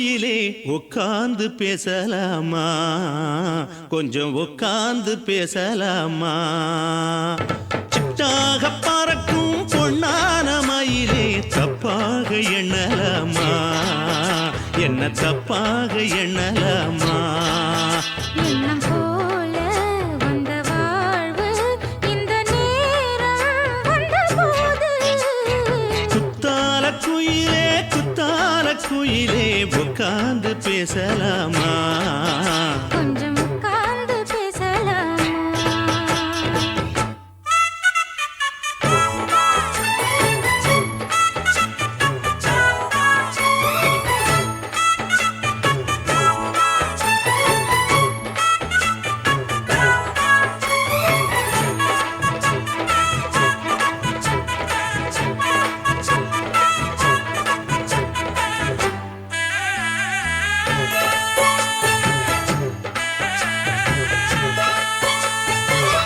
குயிலே உட்கார்ந்து பேசலாமா, கொஞ்சம் உட்கார்ந்து பேசலாமா. சிட்டாக பறக்கும் பொன்னான மயிலே தப்பாக எண்ணலாமா, என்ன தப்பாக எண்ணலாமா. எண்ணம் போல வந்த வாழ்வு இந்த நேரம் வந்தபோது, குத்தால குயிலே குத்தால குயிலே உட்கார்ந்து பேசலாமா, கொஞ்சம் உட்கார்ந்து பேசலாமா.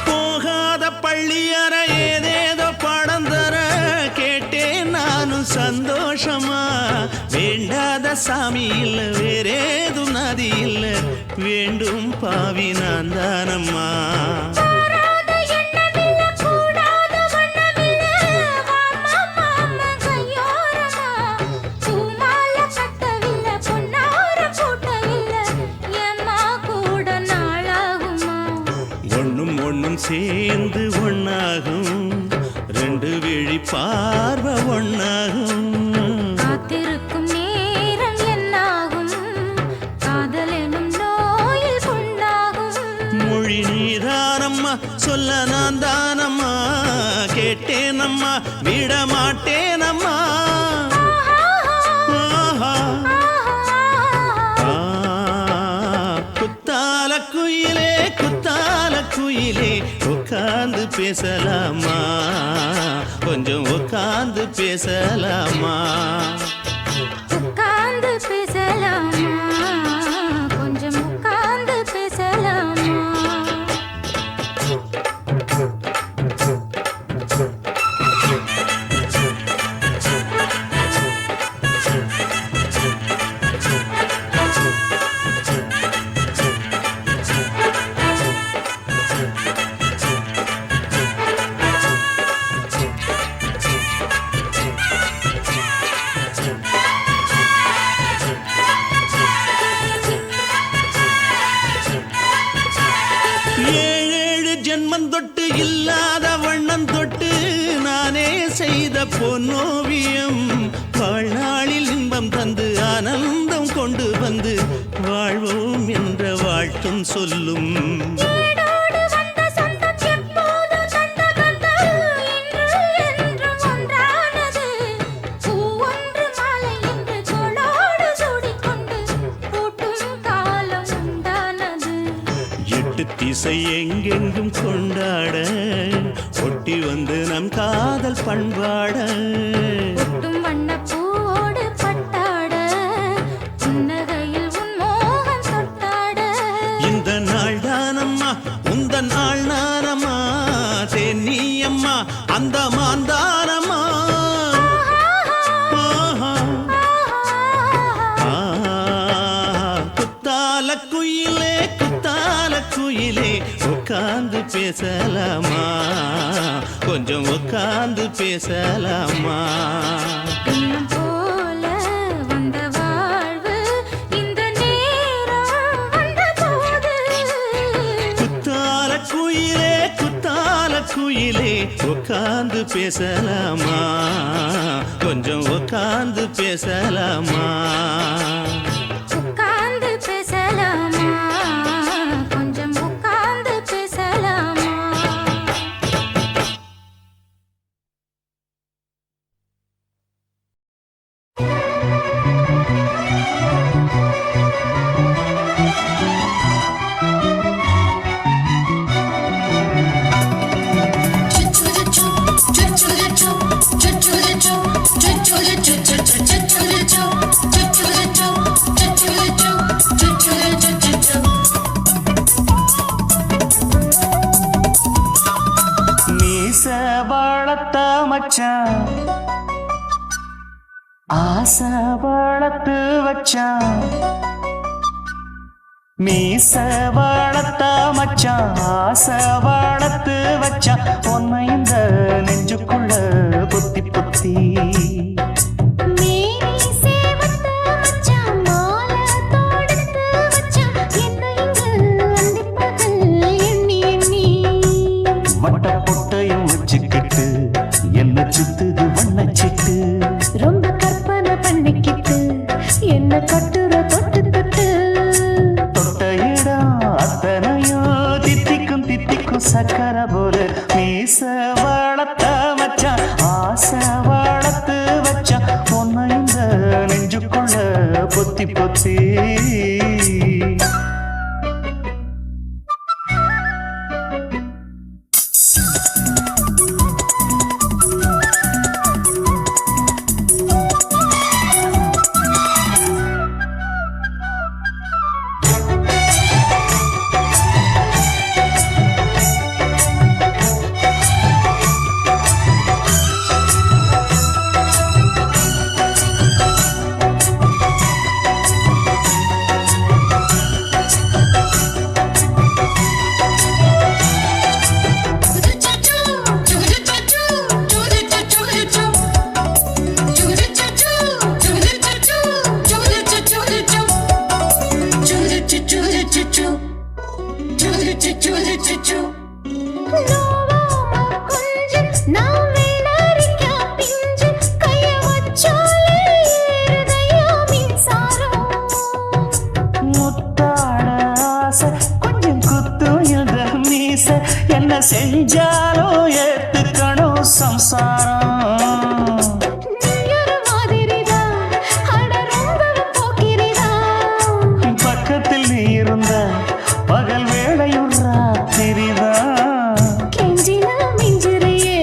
போகாத பள்ளியற ஏதேதோ பாடம் தர கேட்டேன் நானும் சந்தோஷமா. வேண்டாத சாமி இல்ல வேறேதும் நதி இல்ல, வேண்டும் பாவி நான் தானம்மா. கூடாத எண்ணமில்ல, கூடாத வண்ணமில்ல, வாமா மாமா கையோரமா. பூமால கட்டவில்லை, பொன்னார பூட்டவில்லை, ஏம்மா கூட நாளாகுமா. ஒண்ணும் ஒண்ணும் சேர்ந்து ஒண்ணாகும், ரெண்டு விழி பார்வை ஒண்ணாகும். காத்திருக்கும் நேரம் என்னாகும், காதல் எனும் நோயில் புண்ணாகும். மொழி நீதானம்மா, சொல்ல நான் தானம்மா. கேட்டேனம்மா, விட மாட்டேனம்மா. ஆஹா. ஆ, குத்தால குயிலே குத்தால குயிலே உட்கார்ந்து பேசலாமா, கொஞ்சம் உட்கார்ந்து பேசலாமா. உட்கார்ந்து பேசலாமா, கொஞ்சம் உட்கார்ந்து பேசலாமா. ஏழேழு ஜென்மம் தொட்டு இல்லாத வண்ணம் தொட்டு நானே செய்த பொன்னோவியம், வாழ்நாளில் இன்பம் தந்து ஆனந்தம் கொண்டு வந்து வாழ்வோம் என்ற வாழ்த்தும் சொல்லும். ஏடோடு வந்த சொந்தம் எப்போதும் தந்த பந்தம், இன்று என்றும் ஒன்றானது. பூ ஒன்று மாலை என்று தோளோடு சூடிக்கொண்டு பூட்டும் காலம் உண்டானது. எட்டு திசை எங்கெங்கும் கொண்டாட ஒட்டி வந்து நம் காதல் பண்பாட. ஒட்டும் வண்ணப் பூவோடு பட்டாட, புன்னகையில் உன் மோகம் தொட்டாட. இந்த நாள் தானம்மா உந்த நாள் நானம்மா, தென்னியம்மா அந்த மாந்தானம்மா. ஆஹா. ஆ, குத்தால குயிலே குத்தால குயிலே உட்கார்ந்து பேசலாமா, கொஞ்சம் உட்கார்ந்து பேசலாமா. எண்ணம் போல வந்த வாழ்வு இந்த நேரம் வந்தபோது, குத்தால குயிலே குத்தால குயிலே உட்கார்ந்து பேசலாமா, கொஞ்சம் உட்கார்ந்து பேசலாமா. உட்கார்ந்து பேசலாமா, கொஞ்சம் உட்கார்ந்து பேசலாமா. மீச வாழத்த மச்சான் ஆசை வளர்த்து வச்சான் மீச வளர்த்த மச்சான் ஆசை வளர்த்து வச்சான் உன்னை இந்த நெஞ்சுக்குள்ள பொத்தி பொத்தி வட்ட பொட்டையும் வச்சுக்கிட்டு என்ன சுத்துது வண்ணச்சிட்டு ரொம்ப கற்பனை பண்ணிக்கிட்டு என்ன கட்டுற தொட்டு தொட்டு தொட்ட இடம் அத்தனையோ தித்திக்கும் தித்திக்கும் சக்கரை போல மீச வளர்த்த மச்சான் ஆசை வளர்த்து வச்சான் உன்னை இந்த நெஞ்சுக்குள்ள பொத்தி பொத்தி என்ன செஞ்சாலும் ஏத்துக்கணும் சம்சாரம் பக்கத்தில் நீ இருந்த பகல் வேளையும் ராத்திரிதான் கெஞ்சினா மிஞ்சிறியே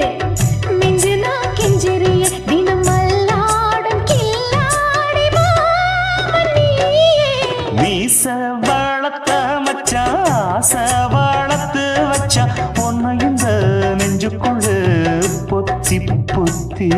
மிஞ்சினா கெஞ்சிறியே தினமல்லாடும் கில்லாடி மாமணியே மீச வளர்த்த மச்சான் ஆசை வளர்த்து வச்சான் உன்னை இந்த நெஞ்சுக்குள்ள பொத்தி பொத்தி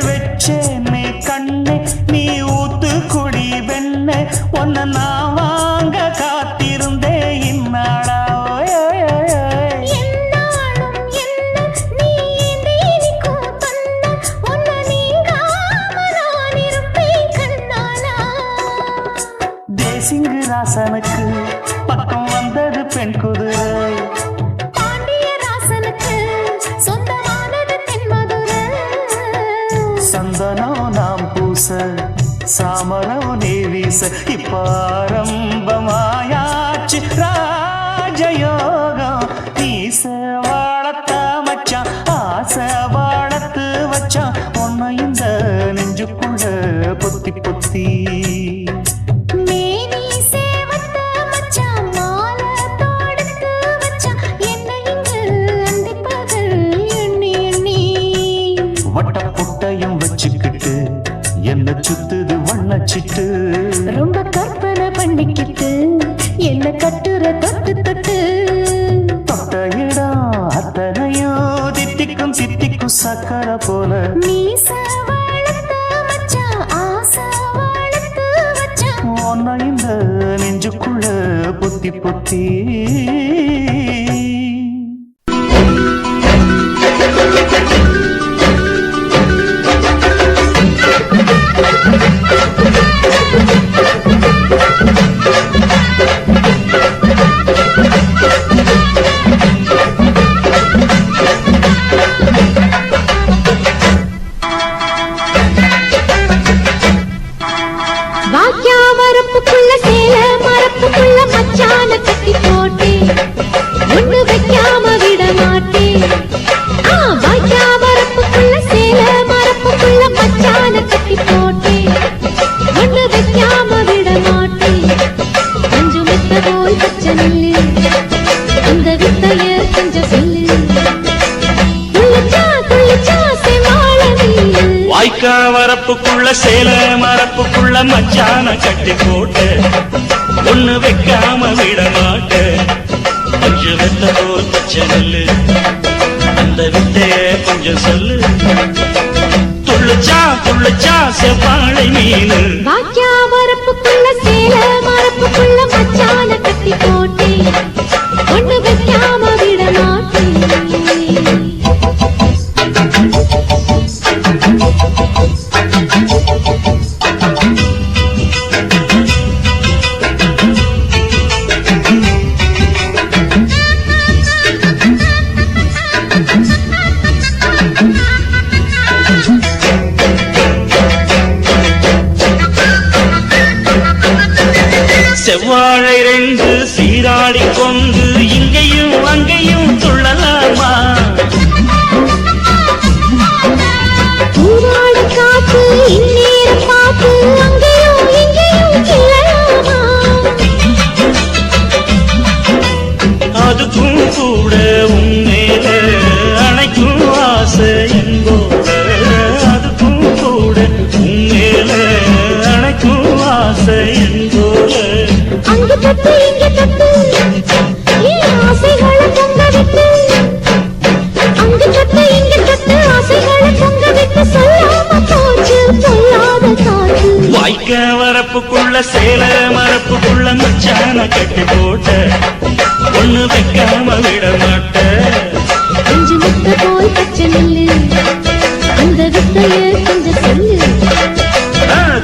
வச்சேனே கண்ணே நீ ஊத்து குடி வெண்ணே உன்னை நான் வாங்க காத்திருந்தே இந்நாளா தேசிங்கு ராசனுக்கு பக்கம் வந்தது பெண் குதிரை சந்தனம் நாம் பூச சாமரம் நீ வீச இப்பாரம்பமாயாச்சு ராஜயோகம் நீச வாழத்த மச்சான் ஆசை வாழத்து வச்சான் உன்னை இந்த நெஞ்சுக்குள்ள பொத்தி பொத்தி வச்சுக்கிட்டு என்ன சுத்துது வண்ணச்சிட்டு ரொம்ப கற்பனை பண்ணிக்கிட்டு என்ன கட்டுற தொட்டு தொட்டு தொட்ட இடம் அத்தனையோ தித்திக்கும் தித்திக்கும் சக்கரை போல மீச வளர்த்த மச்சான் ஆசை வளர்த்து வச்சான் உன்னை இந்த நெஞ்சுக்குள்ள பொத்தி பொத்தி மரப்புக்குள்ள சேல மரப்புக்குள்ள மச்சான கட்டி போட்டேன் சேல மரப்புக்குள்ள மச்சான கட்டி போட்டு ஒண்ணு வைக்காம விட மாட்டேன். கொஞ்சம் வெத்த போல் பச்சை நெல்லு அந்த வித்தைய கொஞ்சம் சொல்லு. துள்ளுச்சா செவ்வாழை மீனு வாக்கியா வரப்புக்குள்ள சேல மரப்புக்குள்ள மச்சான கட்டி போட்டே ஒண்ணு வைக்காம விட மாட்டேன். செவ்வாழை ரெண்டு சீராடி கொண்டு இங்கேயும் அங்கேயும் துள்ளலாமா? ஊராடு காத்து இந்நேர பார்த்து அங்கேயும் இங்கேயும் செல்லலாமா? அதுக்கும் கூட உன்னேல அணைக்கும் ஆசை என்போட. அதுக்கும் கூட உன்னேல அணைக்கும் ஆசை என்போட. அங்கு தொட்டு இங்க தொட்டு என் ஆசைகளை பொங்க விட்டு. அங்கு தொட்டு இங்க தொட்டு ஆசைகளை பொங்க விட்டு சொல்லாம போச்சு சொல்லாத காற்று. வாய்க்க வரப்புக்குள்ள சேல மரப்புக்குள்ள மச்சான கட்டி போட்ட ஒண்ணு வைக்காம விட மாட்ட. அஞ்சு முட்டை போல் பச்சை நெல்லு அந்த வித்தைய கொஞ்சம் சொல்லு.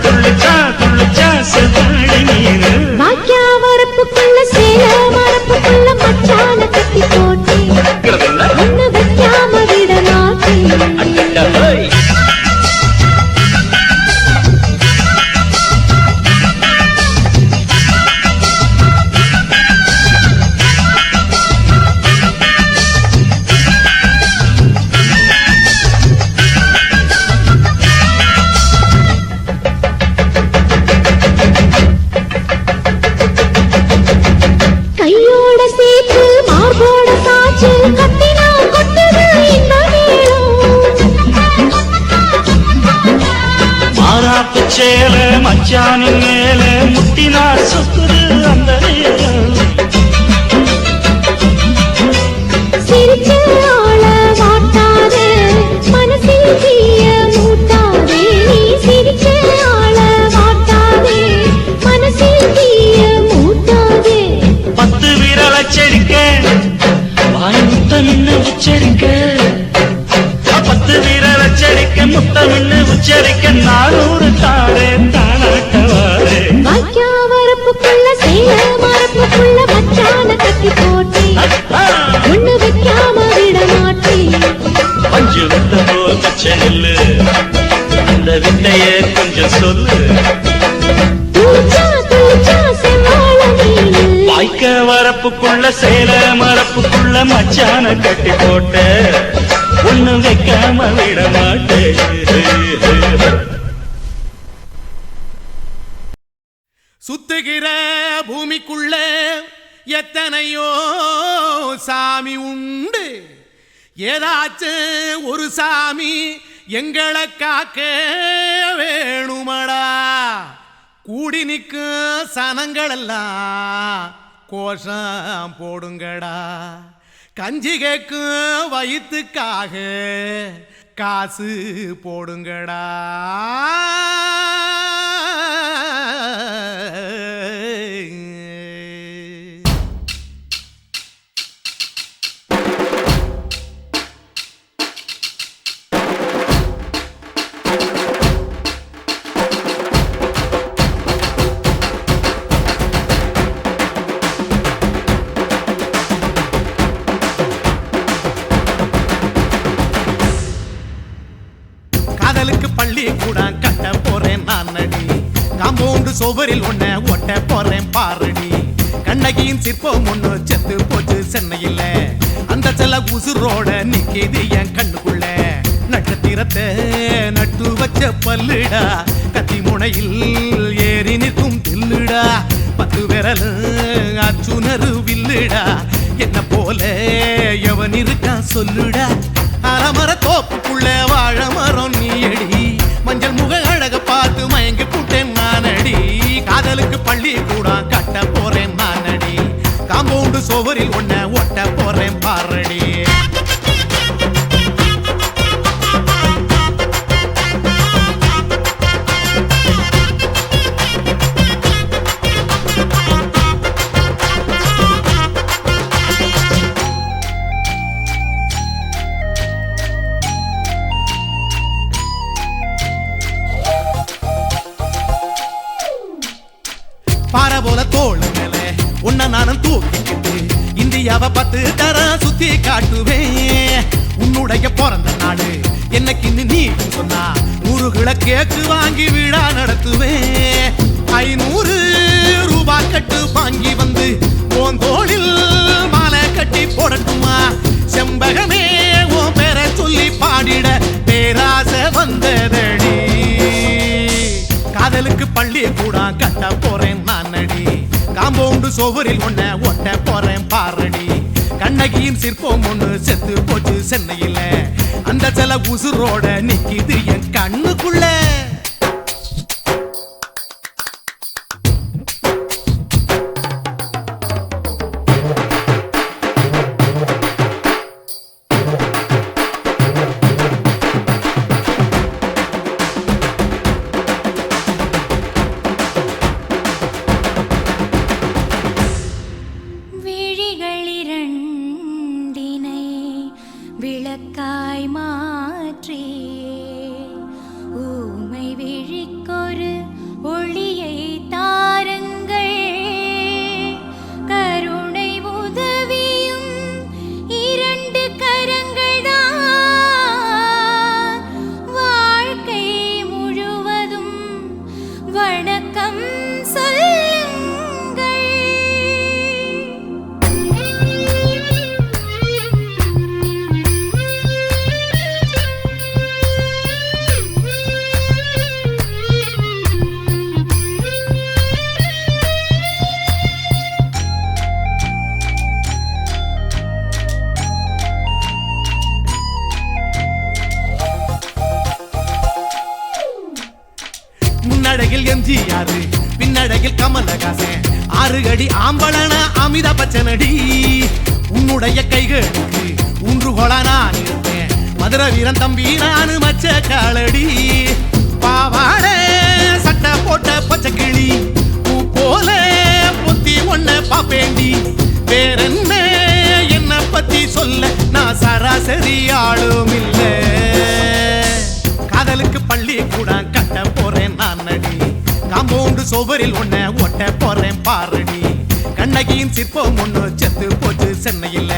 துள்ளுச்சா செவ்வாழை மீனு வாக்கியா வரப்புக்குள்ள சேல மரப்புக்குள்ள மச்சான கட்டி போட்டே ஒண்ணு வைக்காம விட மாட்டேன். கையோட சேர்த்து மார்போட சாச்சு கத்தினா கொட்டுது இந்த நேரம். மாறாப்பு சேல மச்சானின் மேல முட்டினா சுத்துது அந்த நேரம். சிரிச்ச ஆள மாட்டாதே மனசில் தீய மூட்டாதே. நீ சிரிச்ச ஆள மாட்டாதே மனசில் தீய மூட்டாதே. 10 விரல் அச்சரிக்க வாய் முத்தமின்னு உச்சரிக்க. 10 விரல் அச்சரிக்க முத்தமின்னு உச்சரிக்க 400 தாரே தானாட்டவாரே. வாக்கியா வரப்புக்குள்ள சேல மரப்புக்குள்ள மச்சான கட்டி போட்டே ஒண்ணு வைக்காம விட மாட்டேன். பஞ்சு வித்த போல் பச்சை நெல்லு அந்த வித்தைய கொஞ்சம் சொல்லு. துள்ளுச்சா செவ்வாழை மீனு வாய்க்க வரப்புக்குள்ள சேல மரப்புக்குள்ள மச்சான கட்டி போட்ட ஒண்ணு வைக்காம விட மாட்டேன். சுத்துகிற பூமிக்குள்ள எத்தனையோ சாமி உண்டு. ஏதாச்சும் ஒரு சாமி எங்களை காக்க வேணுமடா. கூடி நிற்கும் சனங்களெல்லாம் கோஷம் போடுங்கடா. கஞ்சி கேக்கும் வயிற்றுக்காக காசு போடுங்கடா. காதலுக்கு பள்ளி கூட கட்ட போறேன் நான் நடி. காம்பவுண்டு சுவரில் ஒன்ன ஒட்ட போறேன் பாரடி. கண்ணகியின் சிற்பம் ஒண்ணு செத்து போச்சு சென்னையில். அந்த செல்ல உசுரோட நிக்கிது என் கண்ணுக்குள்ள. நட்சத்திரத்தை நட்டு வச்ச பல்லுடா கத்தி முனையில் ஏறி நிற்கும் தில்லுடா. 10 விரல் அச்சுணரு வில்லுடா. என்ன போல எவன் இருக்கா சொல்லுடா. அலமர தோப்புக்குள்ள வாழ மரம் நீ எடி. மஞ்சள் முக அழக பாரு மயங்கி புட்டேன் நானடி காதலுக்கு பள்ளி கூட கட்ட போறேன் நானடி காம்பவுண்டு சோவரில் ஒன்ன ஒட்ட போறேன் பாரடி பாறை போல தோளு மேல உன்ன நானும் தூக்கிக்கிட்டு இந்தியாவை 10 தரம் சுத்தி காட்டுவேன் உன்னுடைய பிறந்த நாடு என்னைக்கு நீ சொன்னா 100 கிலோ கேக்கு வாங்கி விழா நடத்துவேன் 500 ரூபாய் கட்டு வாங்கி வந்து உன் தோளில் மாலை கட்டி போடட்டுமா செம்பகமே உன் பேரை சொல்லி பாடிட பேராசை வந்ததடி காதலுக்கு பள்ளி கூட கட்ட போறேன் நானடி காம்பவுண்டு சோவரில் ஒன்ன ஒட்ட போறேன் பாரடி கண்ணகியின் சிற்பம் ஒண்ணு செத்து போச்சு சென்னையில அந்த சில உசுரோட நிக்கிது என் கண்ணுக்குள்ள விளக்காய் மாற்றி ஊமை விழிக்கொரு ஒளியை தாருங்கள் கருணை உதவியும் 2 கரங்கள் தான் வாழ்க்கை முழுவதும் வணக்கம் முன்னடகில் எம்ஜிஆர் பின்னடகில் கமலஹாசன் 6 அடி ஆம்பளன அமிதாப் பச்சனடி உன்னுடைய கைகளுக்கு ஊன்றுகோலா நான் இருப்பேன் மதுரை வீரன் தம்பி நானு மச்ச காலடி பாவாட சட்டை போட்ட பச்சை கிளி பூ போல பொத்தி ஒன்ன பாப்பேண்டி வேறென்ன என்ன பத்தி சொல்ல நான் சராசரி ஆளும் இல்ல காதலுக்கு பள்ளி கூட கட்ட போறேன் நானடி காம்பவுண்டு சோவரில் ஒன்ன ஒட்ட போறேன் பாரடி கண்ணகியின் சிற்பம் ஒண்ணு செத்து போச்சு சென்னையில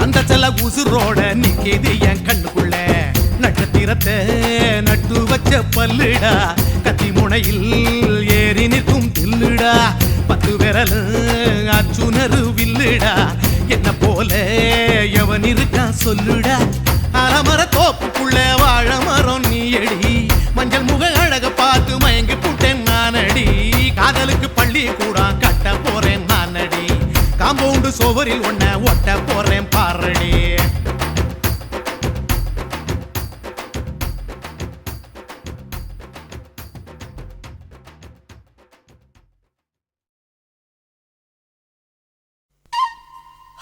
அந்த சில உசுரோட நிக்கிது என் கண்ணுக்குள்ள நட்சத்திரத்தை நட்டு வச்ச பல்லுடா கத்தி முனையில் ஏறி நிற்கும் தில்லுடா 10 விரல் அச்சுணரு வில்லுடா என்ன போல எவன் இருக்கா சொல்லுடா அலமர தோப்புக்குள்ள வாழ மரம் நீயடி மஞ்சள் முக அழக பார்த்து மயங்கி புட்டேன் நானடி காதலுக்கு பள்ளி கூட கட்ட போறேன் நானடி காம்பவுண்டு சோவரில் ஒன்ன ஒட்ட போறேன் பாரடி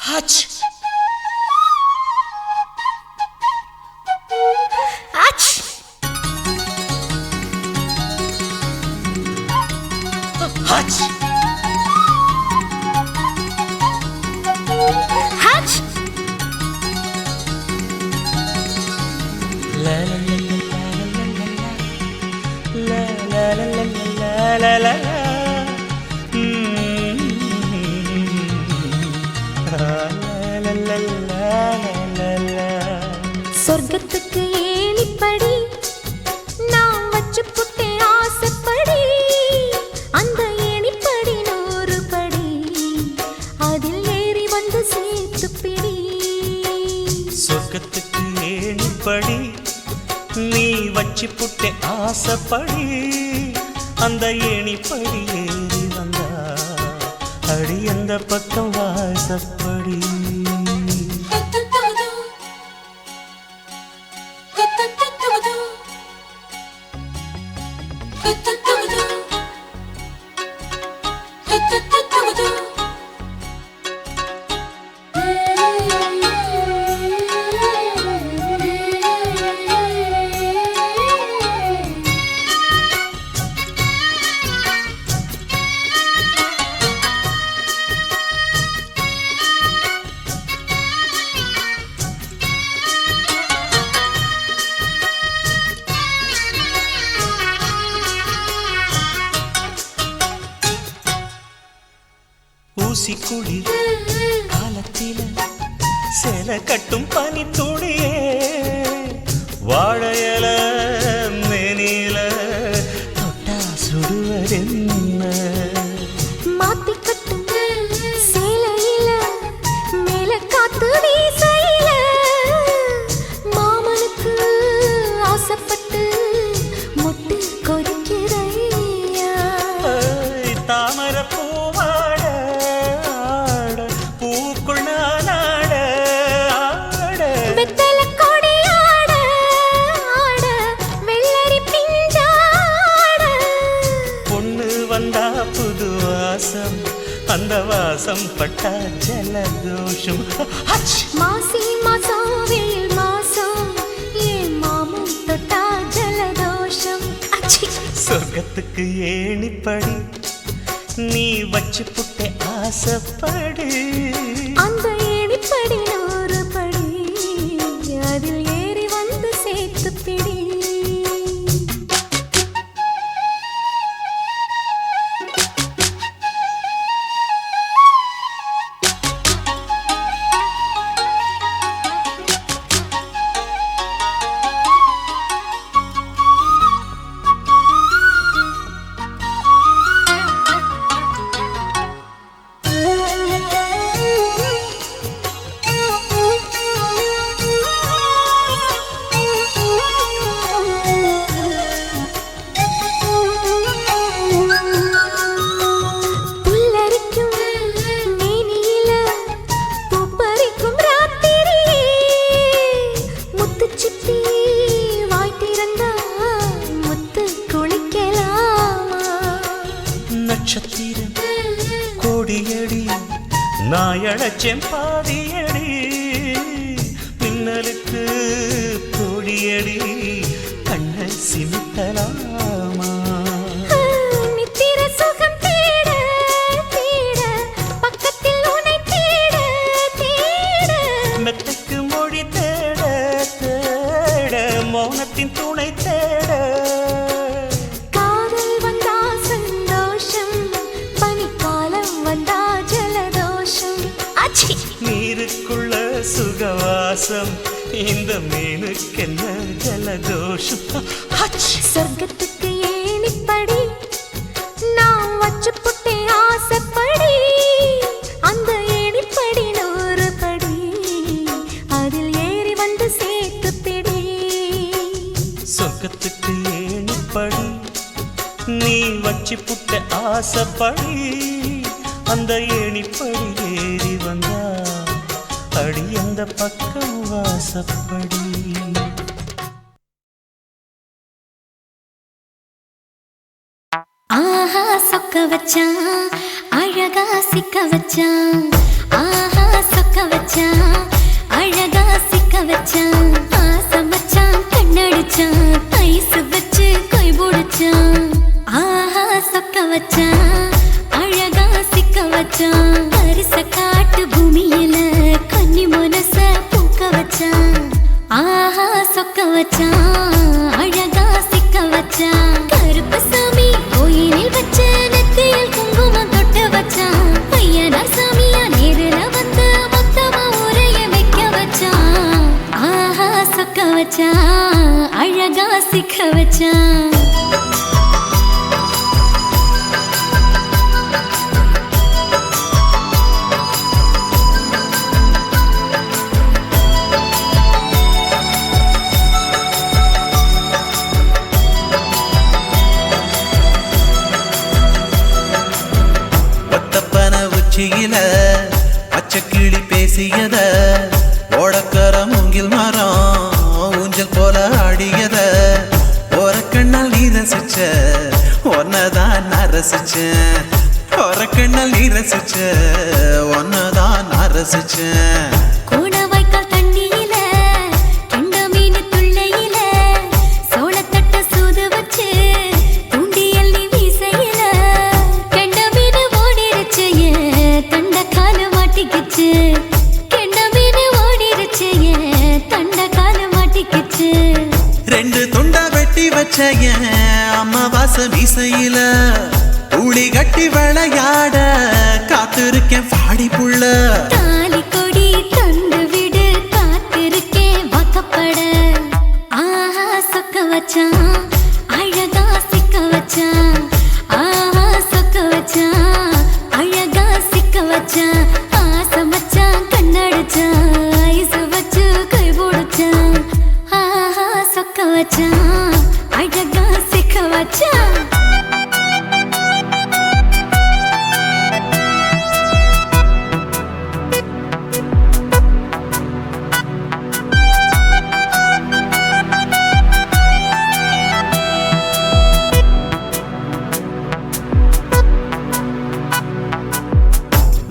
H Hutch! Hutch! La la la la la la la la la சொர்க்கத்துக்கு ஏணிப்படி நான் வச்சு புட்டே ஆசைப்படி அந்த ஏணிப்படி 100 படி அதில் ஏறி வந்து சேர்த்து பிடி சொர்க்கத்துக்கு ஏணிப்படி நீ வச்சு புட்டே ஆசைப்படி அந்த ஏணிப்படி ஏறி வந்தா அடி அந்த பக்கம் வாசப்படி Good. ஊசி குளிர் காலத்தில சேல கட்டும் பனி துளியே வாழையல மேனில தொட்டா சுடுவதென்ன மாத்தி கட்டும் சேலையில மேல காத்து வீசையில மாமனுக்கு ஆசைப்பட்டு முட்டு கொதிக்கிறையா தாமர பூவாட பூக்குள் நானாட வெத்தல கொடி ஆட ஆட வெள்ளரி பிஞ்சாட பொண்ணு வந்தா புது வாசம் அந்த வாசம் பட்டா ஜலதோஷம் மாசி மாசம் வெயில் மாசம் ஏன் மாமன் தொட்டா ஜலதோஷம் சொர்க்கத்துக்கு ஏணிப்படி நீ வச்சு புட்டே ஆசைப்படு அந்த ஏணிப்படி 100 படி அதில் ஏறி வந்து சேர்த்து பிடி புல்லரிக்கும் மேனியில பூப்பறிக்கும் ராத்திரியே முத்துச்சிப்பி வாய் திறந்தா முத்து குளிக்கலாமா நட்சத்திரம் கோடியடி நாயடச்சேன் பாதியடி மின்னலுக்கு கோடியடி கண்ண சிமிட்டலாமா நித்திர சுகம் தேட தேட பக்கத்தில் உன்னை தேட தேட மெத்தைக்கு மொழி தேட தேட மௌனத்தின் துணை தேட காதல் வந்தா சந்தோஷம் பனிக்காலம் வந்தா ஜலதோஷம் அச்சி நீருக்குள்ள சுகவாசம் இந்த மீனுக்கென்ன ஜலதோஷம் சொர்க்கத்துக்கு ஏணிப்படி நான் வச்சு புட்டே ஆசைப்படி அந்த ஏணிப்படி 100 படி அதில் ஏறி வந்து சேர்த்து பிடி சொர்க்கத்துக்கு ஏணிப்படி நீ வச்சு புட்ட ஆசைப்படி அந்த ஏணிப்படி ஏறி வந்தா அடி அந்த பக்கம் வாசப்படி ஆஹா சொக்க வச்சான் அழகா சிக்க வச்சான் ஆஹா சொக்க வச்சான் அழகா சிக்க வச்சான் ஆசை வச்சான் கண்ணடிச்சான் ஐஸ் வச்சு கை பிடிச்சான் ஆஹா சொக்க வச்சான் அழகா சிக்க வச்சான் அரிச காட்டு பூமியில கன்னி மனச பூக்க வச்சான் ஆஹா சொக்க வச்சான் அழகா சிக்க வச்சான் கருப்பு சாமி கோயிலில் வச்ச நெத்தியில் குங்குமம் தொட்டு வச்சான் பையனா சாமியா நேரில வந்து மொத்தமா உரைய வைக்க வச்சான் ஆஹா சொக்க வச்சான் அழகா சிக்க வச்சான் உச்சியில பச்சைக்கிளி பேசியத ஓடக்கர மூங்கில் மரம் ஊஞ்சல் போல ஆடியத ஒரு கண்ணால் நீ ரசிச்ச ஒன்னதான் நான் ரசிச்சேன் கொரக்கண்ணல் நீ ரசிச்ச ஒன்னதான் நான் ரசிச்சேன் கோண வாய்க்கால் தண்ணியில கெண்ட மீன் துள்ளையில சோளத்தட்ட சூது வச்சு தூண்டியல் நீ வீசையில கெண்ட மீன் ஓடிருச்சு தண்ட காலு மாட்டிக்கிச்சு கெண்ட மீன் ஓடிருச்சு தண்ட காலு மாட்டிக்கிச்சு ரெண்டு துண்டா வெட்டி வச்ச அம்மாவாச மீசையில ஊழி கட்டி விளையாட காத்திருக்கேன் பாடி புள்ள தாலி கொடி தந்து விடு காத்திருக்கேன் வாக்கப்பட ஆஹா சொக்க வச்சான் அழகா சிக்க வச்சான் ஆஹா சொக்க வச்சான் அழகா சிக்க வச்சான் ஆசை மச்சான் கண்ணடிச்சான் ஐசு வச்சு கை போடுச்சான் ஆஹா சொக்க வச்சான் அழகா சிக்க வச்சான்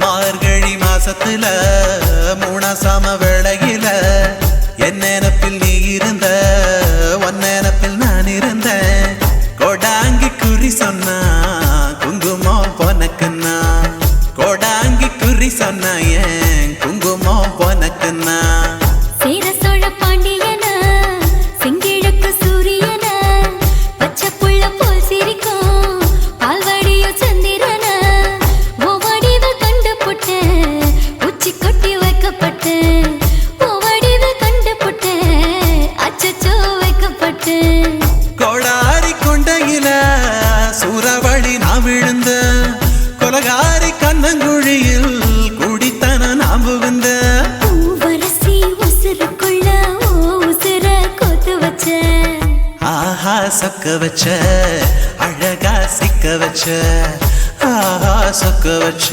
மார்கழி மாசத்துல மூணாசாம வேளையில என் நினப்பில் நீ இருந்த உன் நினப்பில் நான் இருந்தேன் கோடாங்கி குறி சொன்னா குங்குமம் பொனக்குன்னா கோடாங்கி குறி சொன்னா ஏன் குங்குமம் பொனக்குன்னா சேர சோழ பாண்டியன செங்கிழக்கு சூரியன பச்சை புள்ள போல் சிரிக்கும் பால்வடியோ சந்திரன ஓவடிவ கண்டு புட்ட உச்சி கொட்டி வைக்கப்பட்டு ஓவடிவ கண்டு புட்ட அச்சச்சோ வைக்கப்பட்டு கோடாரி கொண்டையில சூறாவளி நான் விழுந்த கொலகாரி கண்ணங்குழியில் குடித்தன நான் புகுந்த பூவரசி உசுருக்குள்ள ஓ உசுர கோத்து வச்ச ஆஹா சொக்க வச்ச அழகா சிக்க வச்ச ஆஹா சொக்க வச்ச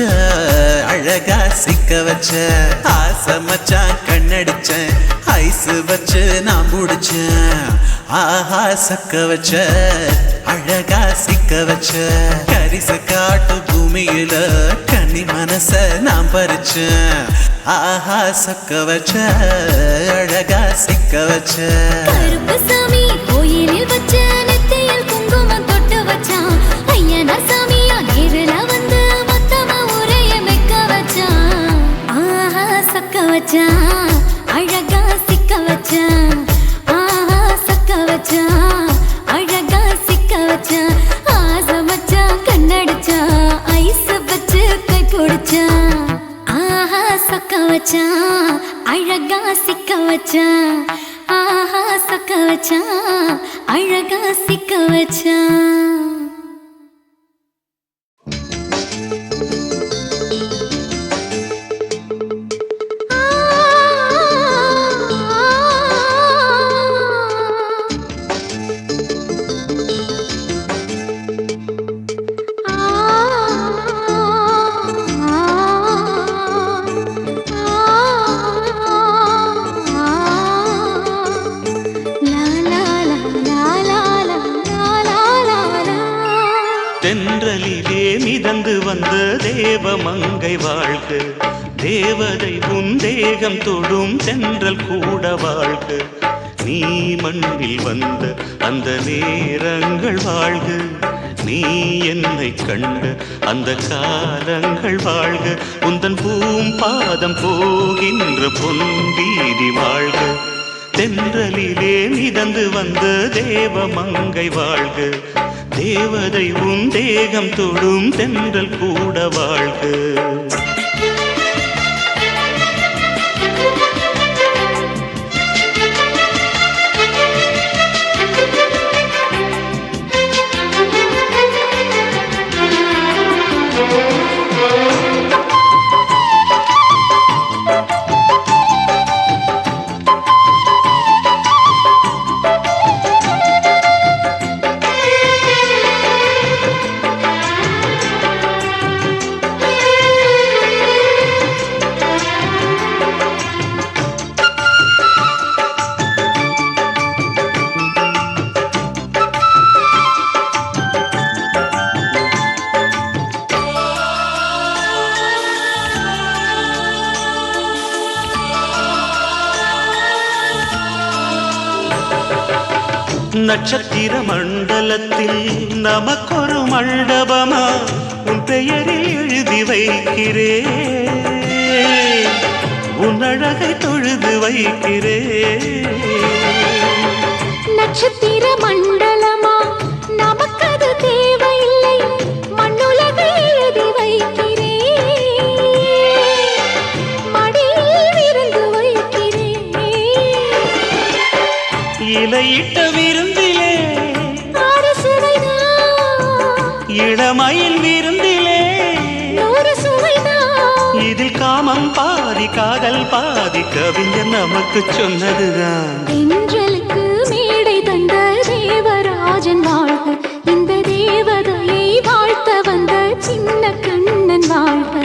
அழகா சிக்க வச்ச ஆசை மச்சான் கண்ணடிச்சேன் ஐசு வச்சு நான் முடிச்சேன் ஆஹா சொக்க வச்ச அழகா சிக்க வச்ச கரிச காட்டு பூமியில கன்னி மனச நான் பறிச்சேன் ஆஹா சொக்க வச்ச அழகா சிக்க வச்ச கருப்பு சாமி கோயிலில் வச்ச நெத்தியில் குங்குமம் தொட்டு வச்சான் ஐயனா சாமியா நேரில் வந்து மொத்தமா உரைய வைக்க வச்சான் ஆஹா சொக்க வச்சான் அழகா சிக்க வச்சான் ஆஹா சொக்க வச்சான் அழகா சிக்க வச்சான் ஆசை மச்சான் கண்ணடிச்சான் ஐஸ் வச்சு கை பிடிச்சான் ஆஹா சொக்க வச்சான் அழகா சிக்க வச்சான் ஆஹா சொக்க வச்சான் அழகா சிக்க வச்சான் தென்றலிலே மிதந்து வந்த தேவமங்கை வாழ்க தேவதை உன் தேகம் தொடும் தென்றல் கூட வாழ்க நீ மண்ணில் வந்த அந்த நேரங்கள் வாழ்க நீ என்னை கண்ட அந்த காலங்கள் வாழ்க உந்தன் பூம்பாதம் போகின்ற பொன்வீதி வாழ்க தென்றலிலே மிதந்து வந்த தேவமங்கை வாழ்க தேவதை உன் தேகம் தொடும் தென்றல் கூட வாழ்க நட்சத்திர மண்டலத்தில் நமக்கொரு மண்டபமா உன் பெயரில் எழுதி வைக்கிறேன், உன் அழகை தொழுது வைக்கிறேன். நட்சத்திர மண்டலமா நமக்கது தேவையில்லை, மண்ணுலகை எழுதி வைக்கிறேன், மடியில் விருந்து வைக்கிறேன். இலையிட்ட விருந்திலே ஆறு சுவைதான், இளமையில் விருந்திலே நூறு சுவைதான். இதில் காமம் பாதி காதல் பாதி கவிஞர் நமக்கு சொன்னதுதான். தென்றலுக்கு மேடை தந்த தேவராஜன் வாழ்க, இந்த தேவதையை வாழ்த்த வந்த சின்ன கண்ணன் வாழ்க.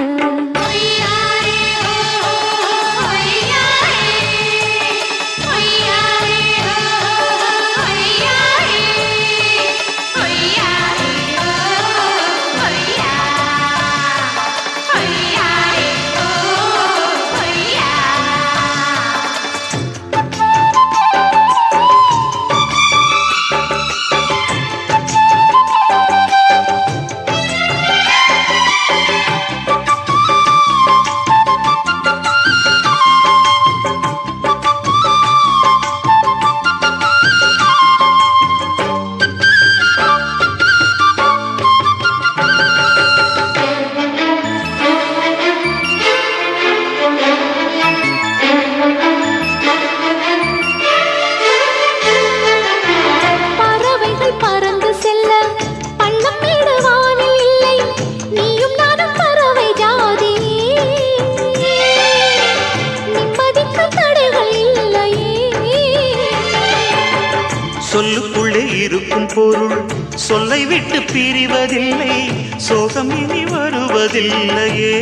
சொல்லுக்குள்ளே இருக்கும் பொருள் சொல்லை விட்டு பிரிவதில்லை, சோகம் இனி வருவதில்லையே,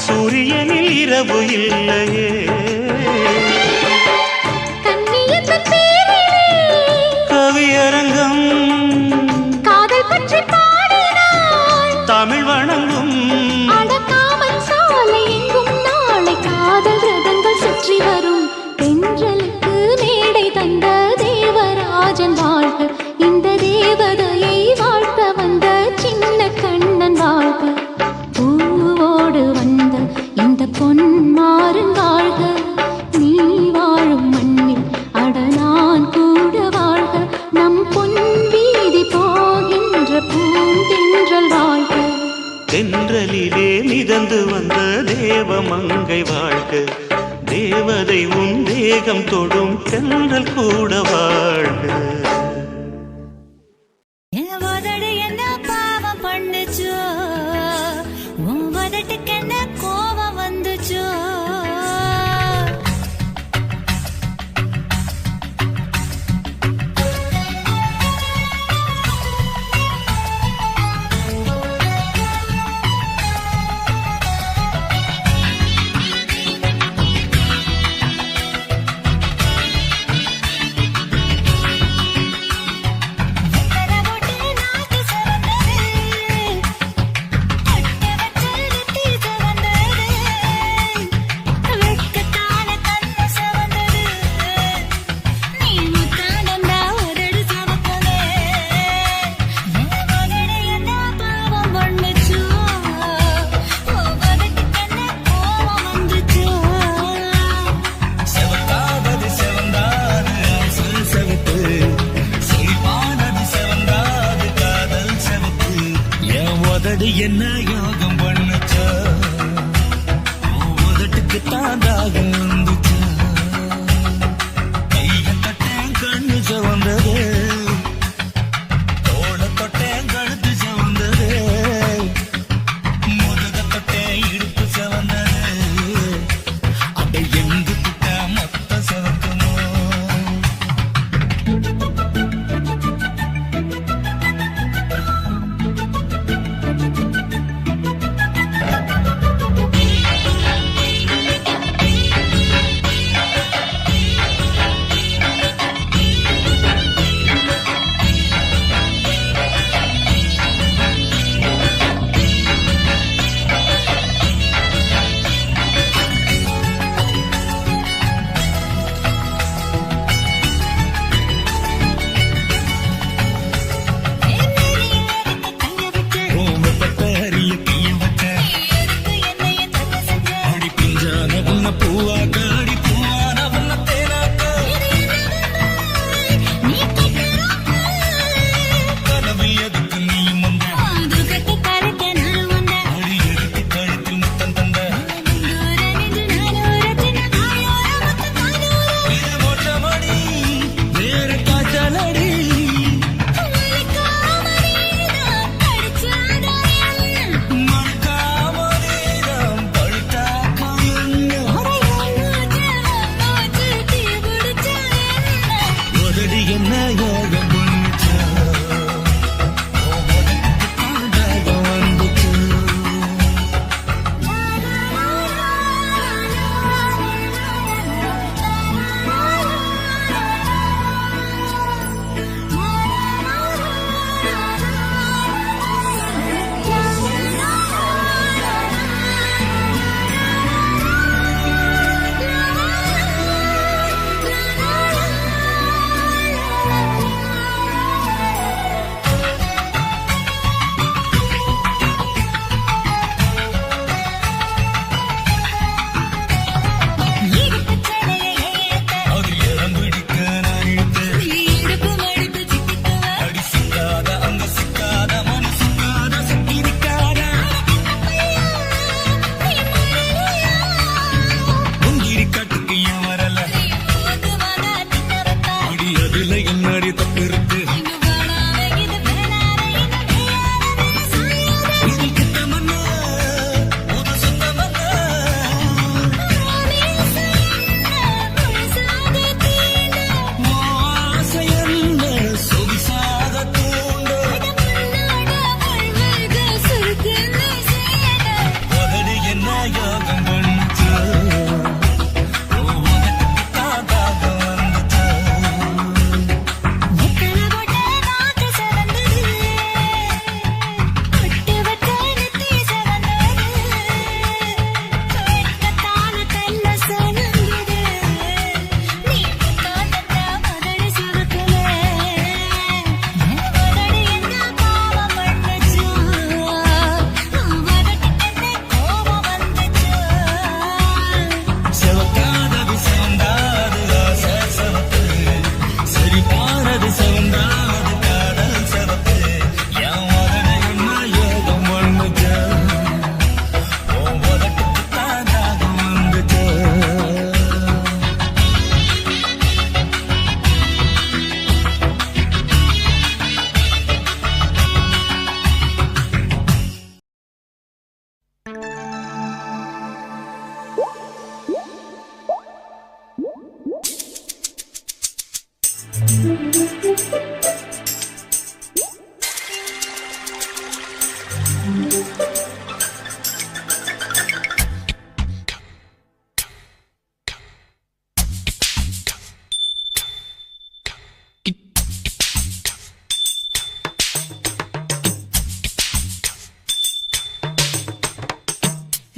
சூரியனில் இரவு இல்லையே. கவியரங்கம் காதல் பற்றி பாடினாள், தமிழ் வணங்கும் அடக்காமல் சாலை எங்கும் நாளை காதல் ரதங்கள் சுற்றி வரும். தென்றலுக்கு மேடை தந்த தேவராஜன் வாழ்க, இந்த தேவதையை வாழ்த்த வந்த சின்ன கண்ணன் வாழ்க. பூவோடு வந்த இந்த பொன்மாறன் வாழ்க, நீ வாழும் மண்ணில் அட நான் கூட வாழ்க. நம் பொன் வீதி போகின்ற பூந்தென்றல் வாழ்க. தென்றலிலே மிதந்து வந்த தேவமங்கை வாழ்க, தேவதை உன் தேகம் தொடும் தென்றல் கூட வாழ்க. என்ன பாவம் பண்ணுச்சோ, உன் வதட்டுக்கு என்ன கோபம் வந்துச்சோ. என்ன யோகம் பண்ணுச்சா, உதட்டுக்கு தாண்டாக வந்துச்சா, கைய தொட்டேன் கண்ணு சவந்தது, தோட தொட்டேன் கழுத்து சவந்தது, முதுக தொட்டேன் இடுப்பு சவந்தது, அட எங்கு கிட்ட மொத்த சவக்குமோ.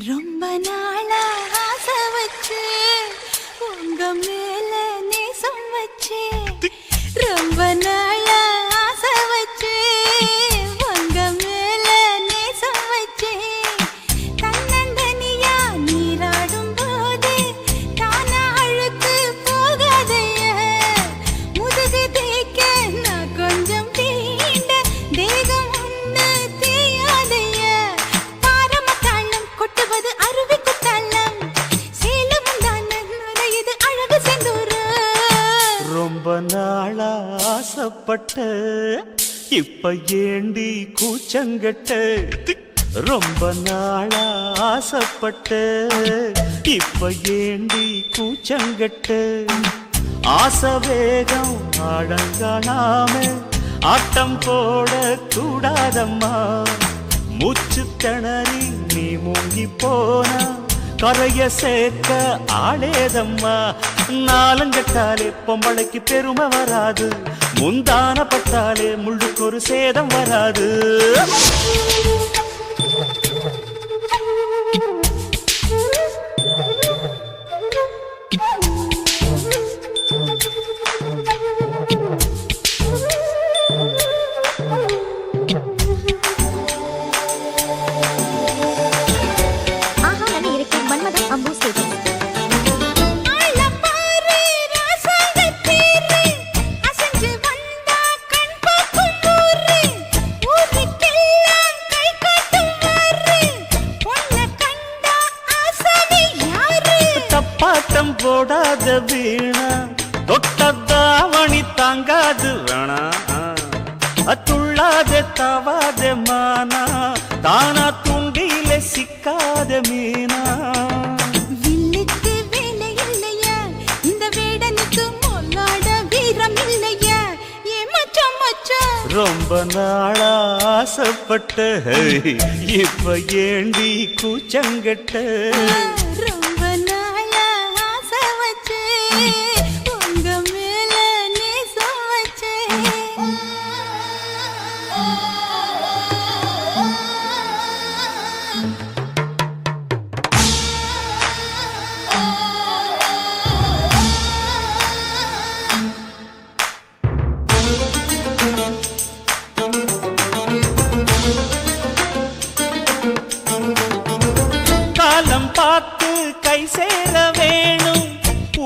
ரொம்ப நாளா ஆசை வச்சு உங்க மேல நேசம் வச்சு ரொம்ப நாளா ஆசை வச்சு உங்க மேல நேசம் வச்சு தன்னந்தனியா நீராடும் போது தானா அழுக்கு போகாதைய முதுகு தேய்க்க நான் கொஞ்சம் தீண்ட தேகம் ஒண்ணு தீயாதைய பாரமத்தாளம் கொட்டுவது அருவி குத்தாளம் சேலம் தான நுரையுது அழகு செந்தூரு ரொம்ப நாளா ஆசைப்பட்ட இப்ப ஏண்டி கூச்சங்கட்ட ரொம்ப நாளா ஆசைப்பட்ட இப்ப ஏண்டி கூச்சங்கட்ட ஆசை வேகம் ஆடங்கானாம ஆட்டம் போட கூடாதம்மா மூச்சு திணறி நீ மூங்கி போனா கரைய சேர்க்க ஆளேதம்மா நாலங்கட்டாலே பொம்பளைக்கு பெருமை வராது முந்தான பட்டாலே முள்ளுக்கு ஒரு சேதம் வராது ஆஹா நன்னை இருக்கும் மன்மதன் அம்பு ஸ்டேஜ் ஆளப்பாரு ராசாங்கத்தீரு அசஞ்சு வந்தா கண் பார்க்கும் ஊரு ஊருக்கெல்லாம் கை காட்டும் வாரு பொண்ண கண்டா ஆசாமி யாரு தப்பாட்டம் போடாத வீணா தொட்டதாவணி தாங்காது வேணா துள்ளாத தவாத மானா தானா துண்டியில சிக்காத மீனா வில்லுக்கு வேலை இல்லையா இந்த வேடனுக்கு மொல்லாட வீரம் இல்லையா ஏ மச்சான் மச்சான் ரொம்ப நாளா ஆசைப்பட்ட இப்ப ஏண்டி கூச்சங்கட்ட ரொம்ப நாளா ஆசை வச்சு உங்க மேல நேசம் வச்சு காலம் பார்த்து கை சேர வேணும்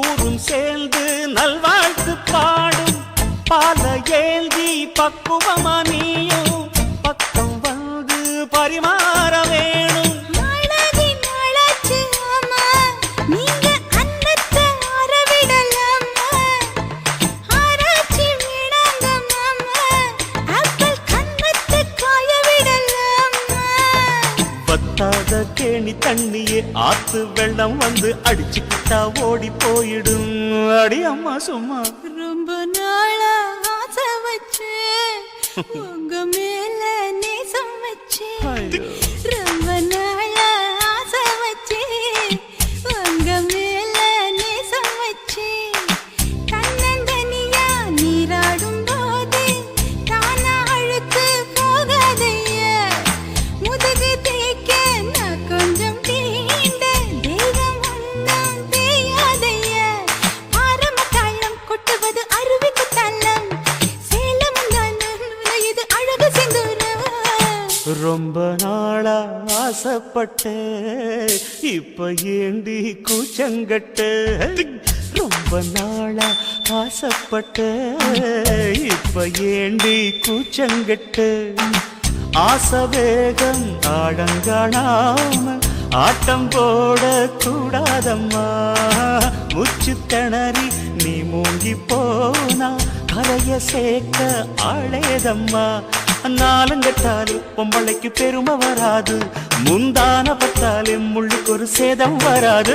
ஊரும் சேர்ந்து நல்வாழ்த்து பாடும் பால ஏந்தி பக்குவமா நீயும் பக்கம் வந்து பரிமாற வேணும் நாளாகி நாளாச்சு ஆமா நீங்க அன்னத்தை ஆரவிடலாமா ஆராய்ச்சி விடாங்க மாமா ஆப்பிள் கன்னத்தை காய விடலாமா பத்தாத கேணி தண்ணியே ஆத்து வெள்ளம் வந்து அடிச்சுக்கிட்டா ஓடி போயிடும் அடி அம்மா சும்மா ரொம்ப நாளா ஆசை வச்சு உங்க மேல நேசம் வச்சு ஐயோ. ரொம்ப நாளா ஆசை வச்சு உங்க மேல நேசம் வச்சு தன்னந்தனியா நீராடும் போது தானா அழுக்கு போகாதைய முதுகு தேய்க்க நான் கொஞ்சம் தீண்ட தேகம் ஒன்றும் தேயாதைய ஆரமத்தாளம் கொட்டுவது அருவி குத்தாளம் சேலம் தான நுரையுது அழகு செந்தூரு ரொம்ப நாளா ஆசைப்பட்ட இப்ப ஏண்டி கூச்சங்கட்ட ரொம்ப நாளா ஆசைப்பட்ட இப்ப ஏண்டி கூச்சங்கட்ட ஆசை வேகம் ஆடங்கானாம ஆட்டம் போட கூடாதம்மா முச்சு திணறி நீ மூங்கி போனா கரைய சேர்க்க ஆளேதம்மா நாலங்கட்டாலே பொம்பளைக்கு பெருமை வராது முந்தான பட்டாலே முள்ளுக்கு ஒரு சேதம் வராது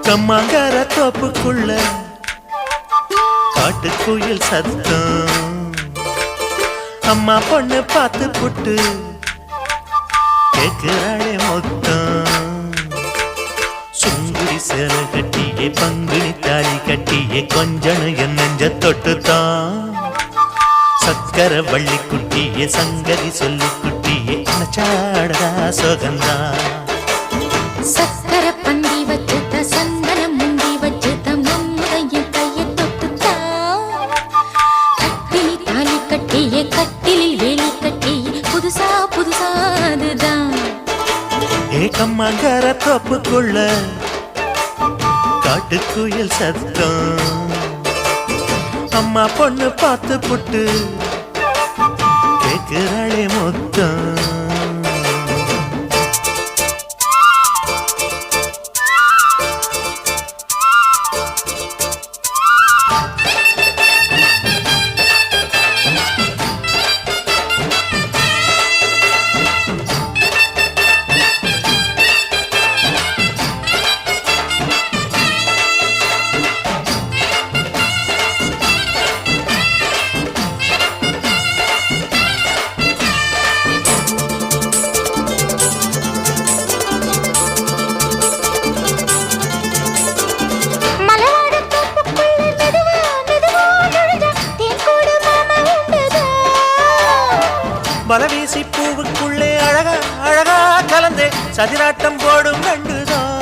கம்மாங்கார தோப்புக்குள்ள காட்டுக்குயில் சத்தம் அம்மா பொண்ணு பார்த்து புட்டு கேக்குறாளே மொத்தம் சுங்குடி சேலை கட்டியே பங்குனி தாலி கட்டியே கொஞ்சனு என் நெஞ்ச தொட்டுத்தான் சக்கர வள்ளி குட்டியே சங்கதி சொல்லி குட்டியே நச்சாடா சோகந்தான் சக்கர பந்தி வச்சுட்ட சந்தனம் முந்தி வச்சுட்ட மம்முடைய கையை தொட்டுத்தா கட்டிலி தாலி கட்டியே கட்டிலில் வேலி கட்டியே புதுசா புதுசா அதுதான் ஏகம்மாங்கார தோப்புக்குள்ள காட்டுக்குயில் சத்தம் அம்மா பொண்ணு பார்த்து புட்டு கேக்குறாளே மொத்தம் மலைவாழ தோப்புக்குள்ள மெதுவா மெதுவா நுழைஞ்சா தேன்கூடு மாமா உண்டுதா பலவீசி பூவுக்குள்ளே அழகா அழகா கலந்தே சதிராட்டம் போடும் கண்டுதான்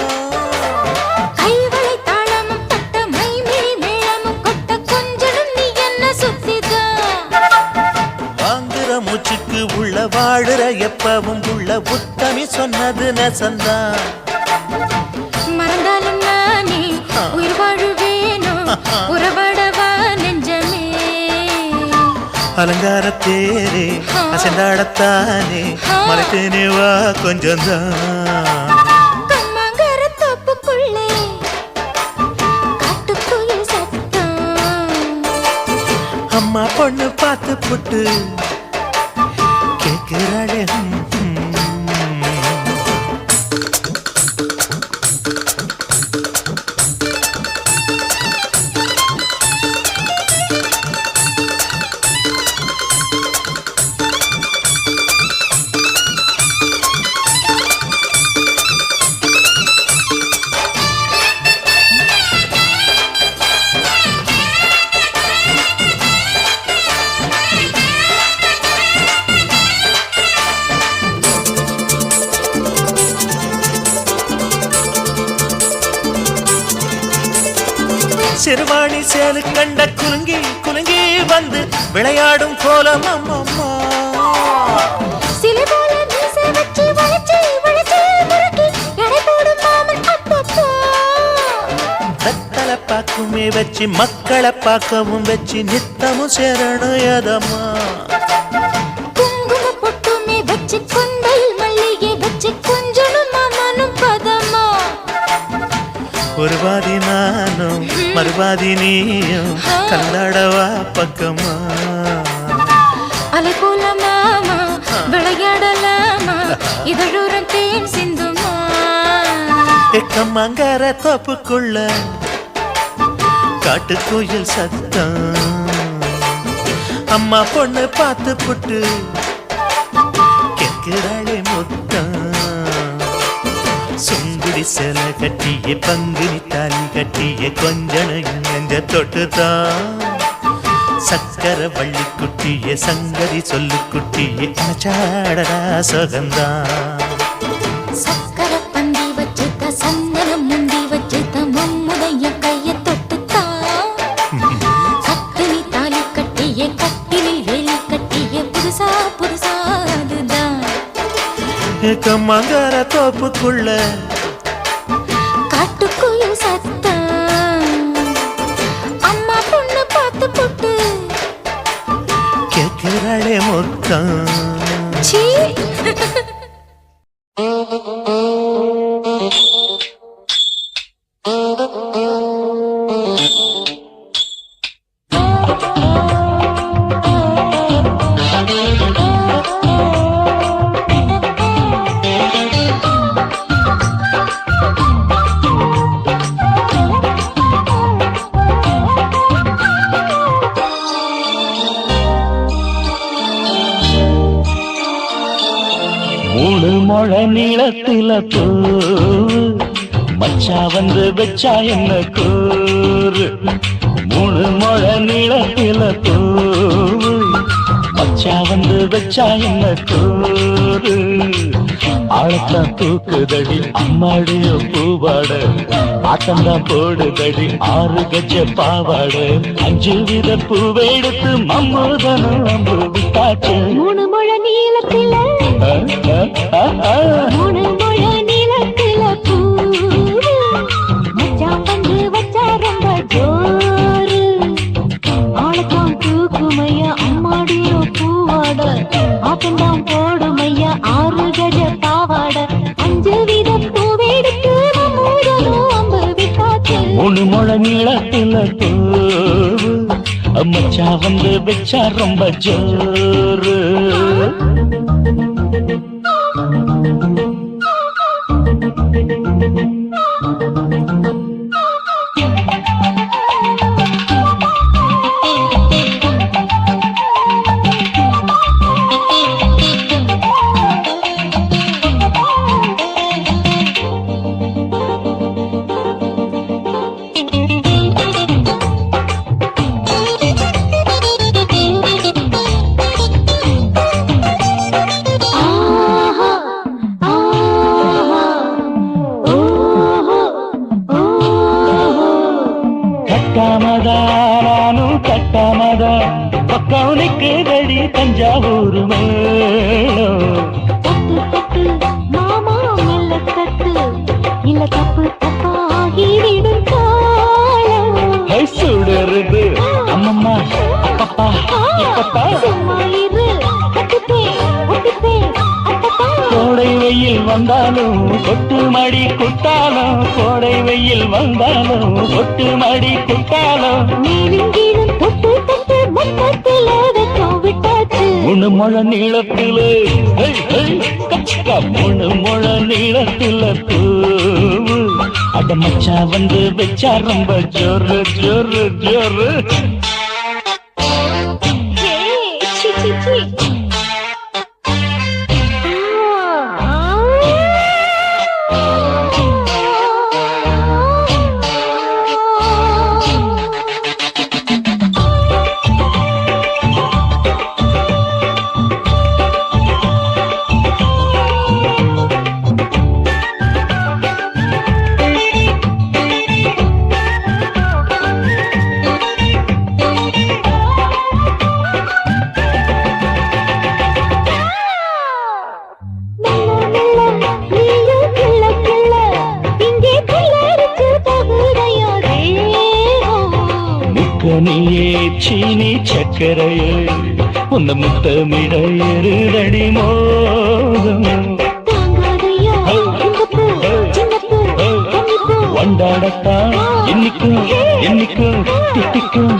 கைவளை தாளமும் தட்ட மைமிழி மேளமும் கொட்ட கொஞ்சனும் நீ என்ன சுத்திதா வாங்குற மூச்சுக்கு உள்ள வாடுற எப்பவும் உள்ள உத்தமி சொன்னது நெசந்தான் மறந்தாலும் நானே உயிர் வாழுவேனோ உறவாடவா நெஞ்சமே அலங்கார தேரே அசைந்தாடத்தானே மறைத்தேனே வா கொஞ்சம்தான் கம்மாங்கர தோப்புக்குள்ளே காட்டுக்குயில் சத்தம் அம்மா பொண்ணு பார்த்து புட்டு கேக்குறாளே சிறுவாணி சேலு கண்ட குலுங்கி குலுங்கி வந்து விளையாடும் கோலம் அம்மம்மா சிலை போல மீசை வச்சு வளைச்சு வளைச்சு முறுக்கி எடை போடும் மாமன் அப்பப்பா வெத்தலை பாக்குமே வச்சு மக்களை பார்க்கவும் வச்சு நித்தமும் சேரணும் எதம்மா குங்கும பொட்டுமே வச்சு கொண்டையில் மல்லிகை வச்சு கொஞ்சனும் மாமனும் பதமா ஒரு பாதி நானும் மறுபாதி நீயும் கல்லாடவா பக்கமா அலை போல மாமா விளையாடலாமா இதழூரம் தேன் சிந்துமா எக்கம்மாங்கார தோப்புக்குள்ள காட்டுக்குயில் சத்தம் அம்மா பொண்ணு பார்த்து புட்டு கேக்குறாளே மொத்தம் சுங்குடி சேலை கட்டிய பங்குனி தாலி கட்டிய கொஞ்சனு நெஞ்ச தொட்டுதான் சக்கர வள்ளி குட்டிய சங்கதி சொல்லு குட்டிய நச்சாடடா சோகந்தான் சக்கர பந்தி வச்சுட்ட சந்தனம் முந்தி வச்சுட்ட மம்முடைய கையை தொட்டுத்தா கட்டிலி தாலி கட்டிய கட்டிலில் வேலி கட்டிய புதுசா புதுசா அதுதான் கம்மாங்கார தோப்புக்குள்ள காட்டுக்குயில் சத்தம் அம்மா பொண்ணு பார்த்து புட்டு கேக்குறாளே மொத்தம் சீ மூணு முழ நீளத்தில பூ மச்சா வந்து வச்சா என்ன கூறு மூணு முழ நீளத்தில பூ மச்சா வந்து வச்சா என்ன கூறு ஆழத்தான் தூக்குதடி அம்மாடிய பூவாட ஆட்டம்தான் போடுதடி 6 கஜ பாவாட 5 வித பூவை எடுத்து மம்முதனும் அம்பு விட்டாச்சு மூணு முழ நீளத்தில மூணு முழ நீளத்தில பூ மச்சான் வந்து வச்சா ரொம்ப ஜோரு ஆளத்தான் தூக்குமையா அம்மாடிய பூவாட ஆட்டம்தான் போடுமையா 6 கஜ பாவாட 5 வித பூவெடுத்து மம்முதனும் அம்பு விட்டாச்சு மூணு முழ நீளத்தில பூ மச்சா வந்து வச்சா ரொம்ப ஜோரு கட்டாமதானும் கட்டாமதா பக்கம் நிற்குதடி தஞ்சாவூர் மேளம் தட்டு தட்டு மாமா மெல்ல தட்டு இல்ல தப்பு தப்பாகிவிடும் காலம் சுடருது அம்மம்மா அப்பப்பா இப்பப்பா சும்மா இரு கட்டுப்பேன் ஒட்டுப்பேன் அப்பப்பா கோடை வெயில் வந்தாலும் கொட்டு மடி குட்டாலும் கோடை வெயில் வந்தாலும் கொட்டு மடி குட்டாலும் நீலிங்கீழும் தொட்டு தொட்டு மொத்தத்தில் வெக்கம் விட்டாச்சு மூணு முழ நீளத்தில கச்சிக்கா மூணு முழ நீளத்தில பூவு அட மச்சா வந்து வச்சா ரொம்ப ஜோரு ஜோரு ஜோரு சி சி சி நீயே சீனி சக்கரையே உந்த முத்தமிட எருதடி மோகம் வண்டாடத்தான் என்னைக்கும் என்னைக்கும் திட்டிக்கும்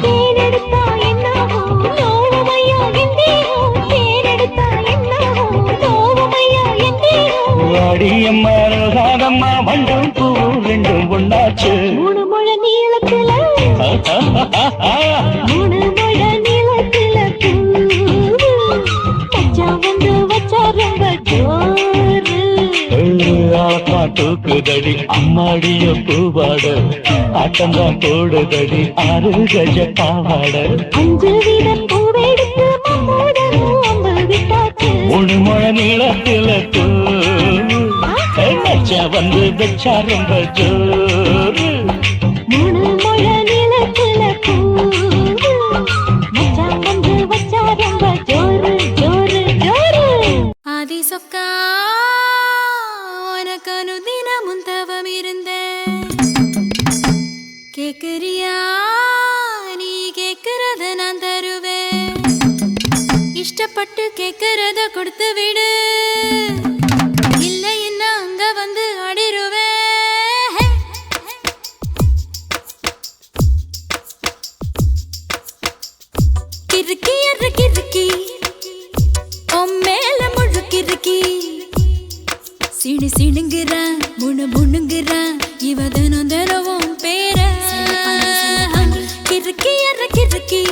வாடியம்மா ராதம்மா வண்டும் பூ ரெண்டும் ஒண்ணாச்சு மூணு முழ நீளத்துல மூணு முழ நீளத்துல மச்சான் வந்து வச்சா ரொம்ப ஜோரு ஆளப்பா தூக்குதடி அம்மாடிய பூவாட ஆட்டம்தான் போடுதடி 6 கஜ பாவாட 5 வித பூவெடுத்து மம்முதனும் அம்பு விட்டாச்சு மூணு முழ நீளத்தில மச்சா வந்து வச்சா ரொம்ப ஜோரு மூணு முழ நீளத்துல மச்சான் வந்து வச்சா ரொம்ப ஜோரு ஜோரு ஜோரு ஆதி சொக்கா உனக்கு அனுதினமும் தவம் இருந்தேன் கேக்குறியா நீ கேக்குறத நான் தருவேன் இஷ்டப்பட்டு கேக்குறத கொடுத்து விடு இல்லை என்ன அங்க வந்து அடிருவேன் கிறுக்கி அற கிறுக்கி மேல முழுக்கிறுக்கி சிணு சிணுங்குறான் முணு முணுங்குறான் இவ தினம் தினவும் பேர கிறுக்கி அற கிறுக்கி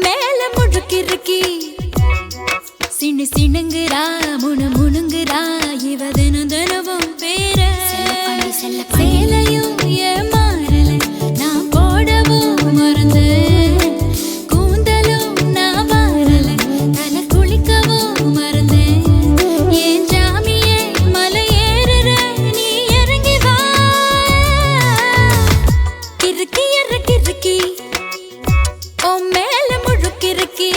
மேல முழுக்கிறுக்கி சின்னு சிணுங்குறா முணுங்குறா இவ தினம் தினமும் பேர சேலையும் ஏன் மாறல நான் போடவும் மறந்து கூந்தலும் நான் மாறல தலை குளிக்கவும் மறந்தேன் ஏன் ஜாமியே மலை ஏறுற நீ இறங்கி வா கிறுக்கி கிறுக்கி ஓ மேல முழுக்கிறுக்கி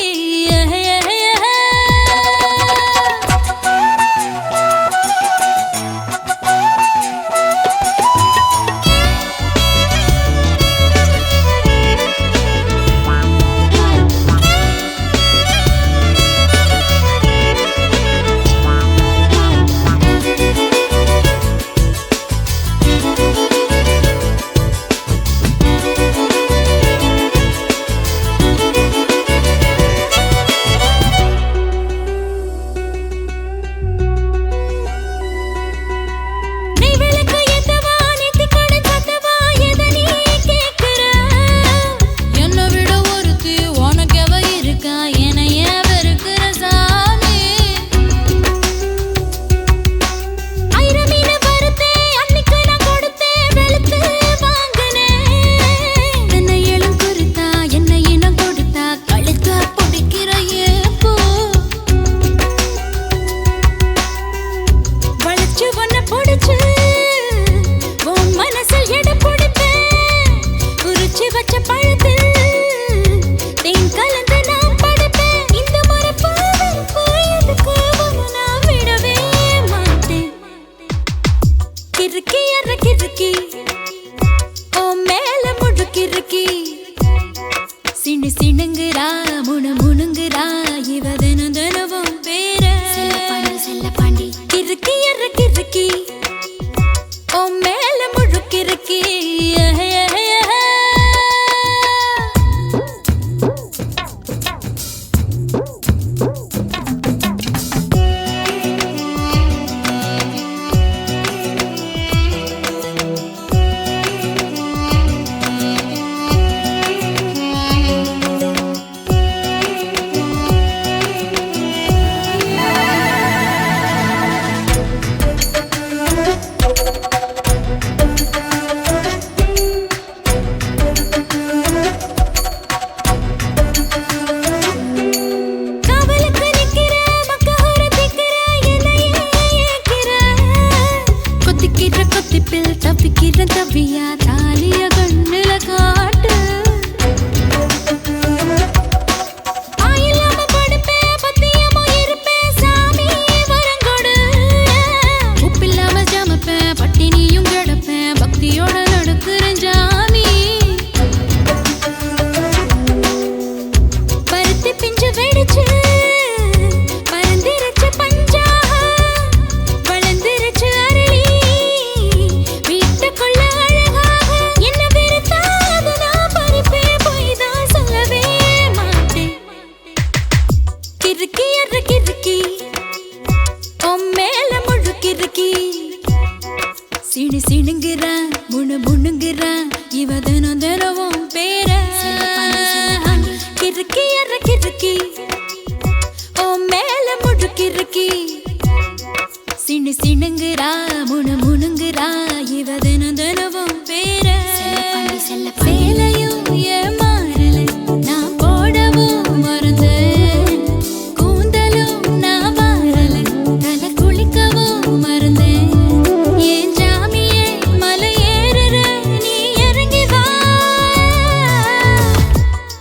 சிணுங்குறா முணுங்குறா இவ தினம் தினமும் பேர செல்லப்பாண்டி கிறுக்கி கிறுக்கி ஓ மேல முழுக்கிறுக்கி தப்பியா தாலிய கண்ணுல காட்டு ஆயில்லாம படுப்பேன் பத்தியமோ இருப்பேன் சாமி வரங்கொடு உப்பில்லாம ஜமப்பேன் பட்டினியும் கிடப்பேன் பக்தியோட நடக்குறேன் ஜாமி பருத்தி பிஞ்சு வெடிச்சு பறந்திருச்சு பஞ்சா வளர்ந்திருச்சு அரளி வீட்டுக்குள்ள அழகாக என்ன வெறுத்தாது நான் பறிப்பே போய் தான் சொல்லவே மாட்டேன் கிறுக்கி கிறுக்கி உன் மேல முழுக்கிறுக்கி சிணுங்குறா முணுங்குறா இவ தினம் தினமும் பேர கிறுக்கி கிறுக்கி உன் மேல முழுக்கிறுக்கி சிணுங்குறா முணுங்குறா இவ தினம் தினமும் பேர சேலையும் ஏன் மாறல நான் போடவும் மறந்து கூந்தலும் நான் மாறல தலை குளிக்கவும் மறந்தேன் ஏன் ஜாமியே மலை ஏறுற நீ இறங்கி வா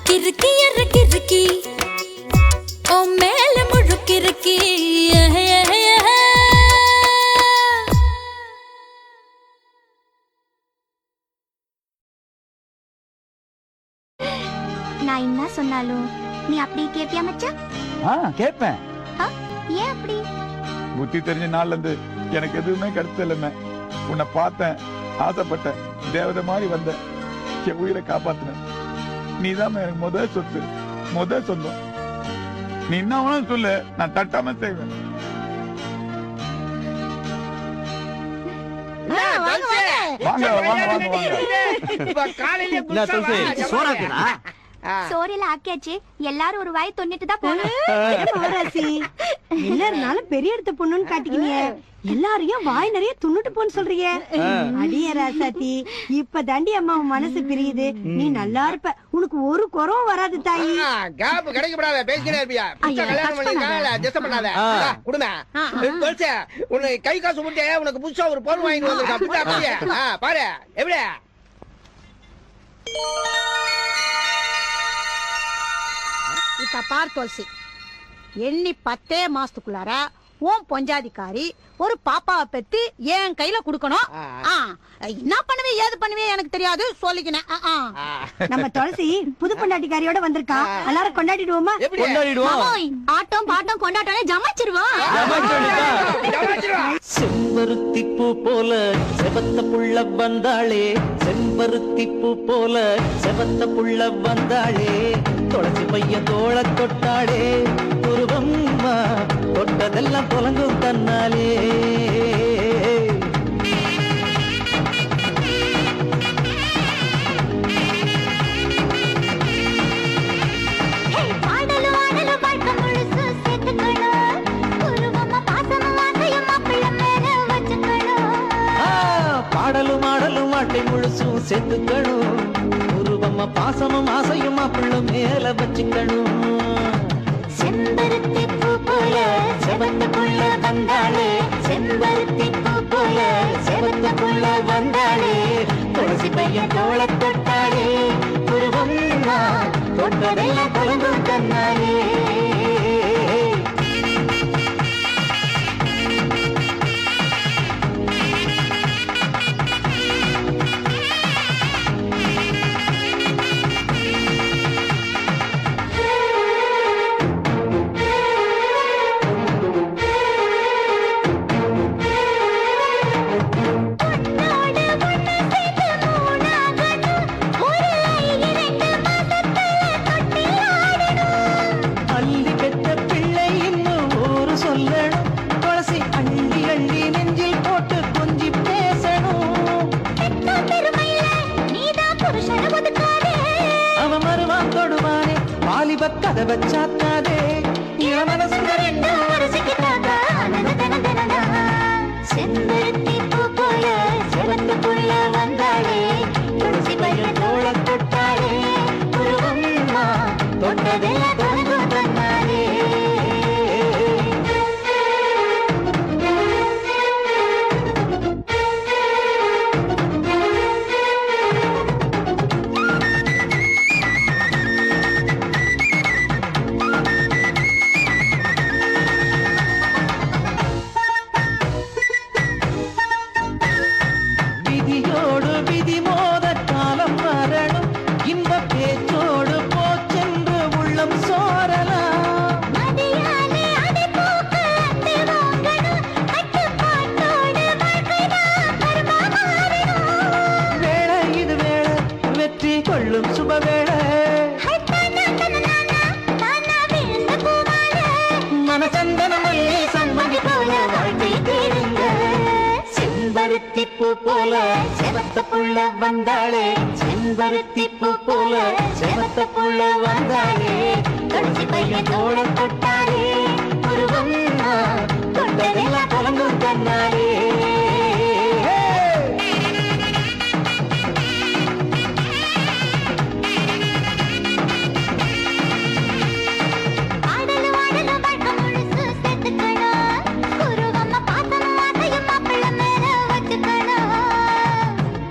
கிறுக்கி கிறுக்கி ஓ மேல முழுக்கிறுக்கி நான் என்ன சொன்னாலும் நீ அப்படி கேப்பியா மச்சான்? கேட்பேன். ஏன் அப்படி? புத்தி தெரிஞ்ச நாள்ல இருந்து எனக்கு எதுவுமே கிடைச்சதில்லைமே. உன்னை பார்த்தேன், ஆசைப்பட்டேன், தேவதை மாதிரி வந்த என் உயிரை காப்பாத்தின. நீதான் எனக்கு முதல் சொத்து, முதல் சொந்தம். நீ என்ன வேணாலும் சொல்லு, நான் தட்டாம செய்வேன். வாங்க வாங்க வாங்க வாங்க வாங்க. சோறாக்குடா சோறில ஆக்கியாச்சு, எல்லாரும் ஒரு வாய் தொண்ணிட்டு தான் போனோம். மகராசி என்ன இருந்தாலும் பெரிய இடத்து பொண்ணுன்னு காட்டிக்கிங்க, எல்லாரையும் வாய் நிறைய துண்ணுட்டு போன்னு சொல்றீங்க. அடிய ராசாத்தி, இப்ப தாண்டி அம்மா மனசு பிரியுது. நீ நல்லா இருப்ப, உனக்கு ஒரு குறவும் வராது தாயி. கேப் கிடைக்கப்படாத பேசிக்கிட்டே இருப்பியா? கல்யாணம் பண்ணிருக்கா ஜெஸ்ட் பண்ணாத குடும்ப உனக்கு கை காசு முட்டே உனக்கு புதுசா ஒரு பொருள் வாங்கி வந்திருக்கான். பாரு எப்படி இப்ப பார் துளசி, எண்ணி 10 மாசத்துக்குள்ளார உன் பொஞ்சாதிக்காரி ஒரு பாப்பாவை பெத்து என் கையில குடுக்கணும். என்ன பண்ணுவே ஏது பண்ணுவே எனக்கு தெரியாது, சொல்லிக்கினேன். நம்ம துளசி புது பொண்டாட்டிக்காரியோட வந்திருக்கா, எல்லாரும் கொண்டாடிடுவோமா? ஆட்டம் பாட்டம் கொண்டாட்டாலே ஜமாச்சிருவோம். செம்பருத்தி பூ போல செவத்த புள்ள வந்தாளே, செம்பருத்தி பூ போல செவத்த புள்ள வந்தாளே, துளசி பையன் தோள தொட்டாளே, உருவம்மா தொட்டதெல்லாம் தொலங்கும் தன்னாலே. பாடலும் ஆடலும் வாட்டை முழுசும் சேர்த்துக்கணும், உருவமா பாசமும் ஆசையும் மாப்பிள்ள மேல வச்சுக்கணும். செம்பருத்தி பூ போல செவந்த புள்ள வந்தாளே, செம்பருத்தி பூ போல செவந்த புள்ள வந்தாளே, துளசி பையன் தோள தொட்டாளே, உருவம் தொட்டதெல்லாம் தொலைந்தும் தன்னாலே. கதவை சாத்தாதே, செம்பருத்தி பூ போல செவந்த புள்ள வந்தாளே, துளசி பையன் தோள தொட்டாளே, உருவம் தொட்டதெல்லாம் தொலைந்தும் தன்னாலே. செம்பருத்தி பூ போல செவத்த புள்ள வந்தாளே, செம்பருத்தி பூ போல செவத்த புள்ள வந்தாளே, துளசி பையன் தோள தொட்டாளே, உருவம் தொட்டதெல்லாம் தொலைந்தும் தன்னாலே.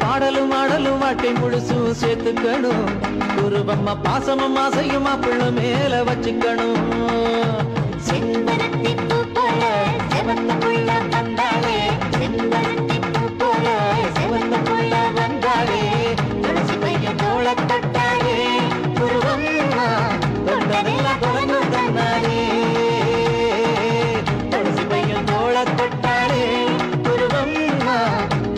பாடலும் ஆடலும் வாட்டை முழுசும் சேர்த்துக்கணும், உருவம்மா பாசமும் ஆசையும் மாப்பிள்ள மேல வச்சுக்கணும். செம்பருத்தி பூ போல செவந்த புள்ள வந்தாளே, செம்பருத்தி பூ போல செவந்த புள்ள வந்தாளே, துளசி பையன் தோள தொட்டாளே, உருவம் தொட்டதெல்லாம் தொலைந்தும் தன்னாலே. துளசி பையன் தோள தொட்டாளே, உருவம்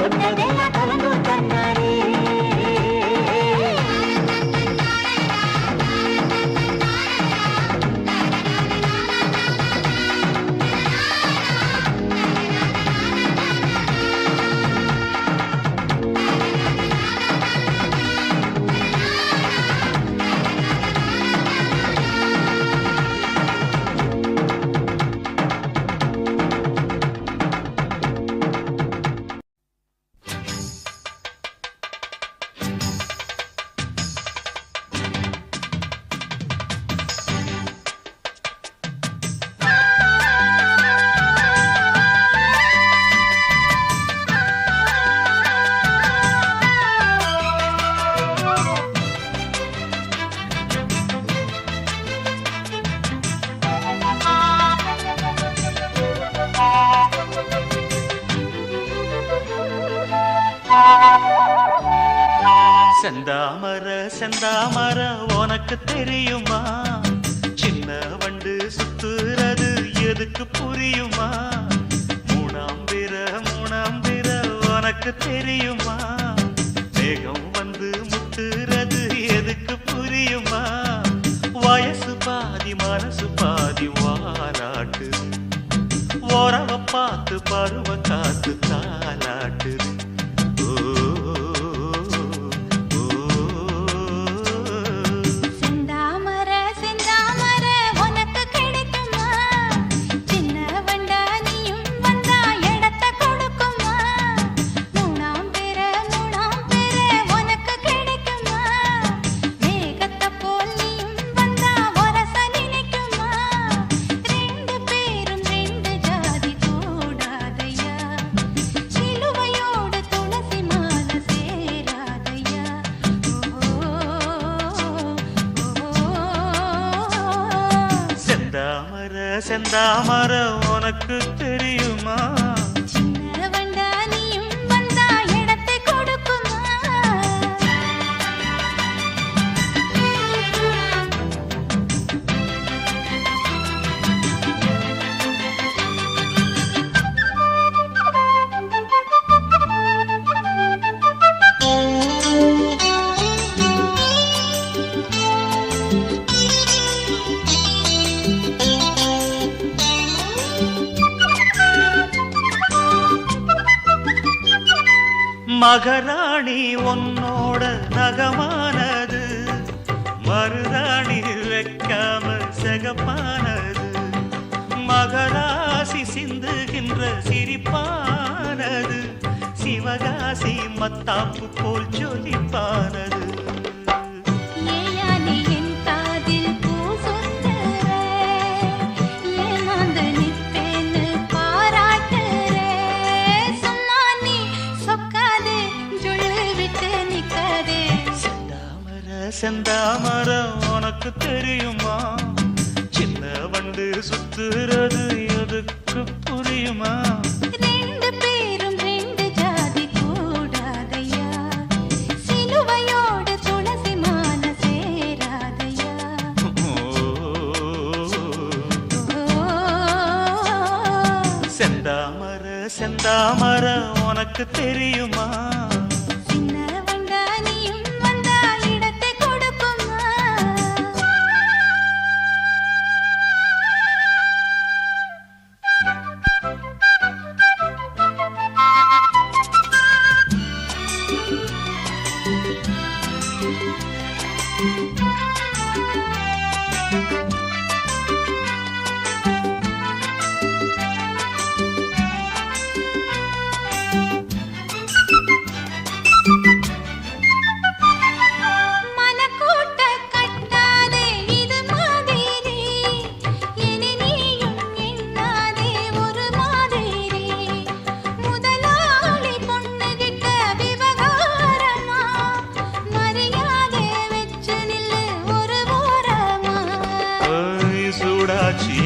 தொட்டதெல்லாம் தொலைந்தும் தன்னாலே. செந்தாமர செந்தாமர உனக்கு தெரியுமா, சின்ன வண்டு சுத்துறது எதுக்கு புரியுமா, மூணாம்பிர உனக்கு தெரியுமா, வேகம் வந்து முத்துறது எதுக்கு புரியுமா, வயசு பாதி மனசு பாதி வாராட்டு, உறவ பார்த்து பருவ காத்து தாலாட்டுது. செந்தாமர உனக்கு தெரியுமா, சின்ன வண்டா நீயும் வந்தா இடத்தை கொடுக்குமா. மகராணி உன்னோட நகமானது, மருதாணி வைக்காம செகப்பானது, மகராசி சிந்துகின்ற சிரிப்பானது, சிவகாசி மத்தாப்பு போல் ஜொலிப்பானது. செந்தாமர உனக்கு தெரியுமா, சின்ன வண்டு சுத்துறது எதுக்கு புரியுமா, ரெண்டு பேரும் ரெண்டு ஜாதி கூடாதையா, சிலுவையோடு துளசி மாலை சேராதையா. செந்தாமர செந்தாமர உனக்கு தெரியுமா,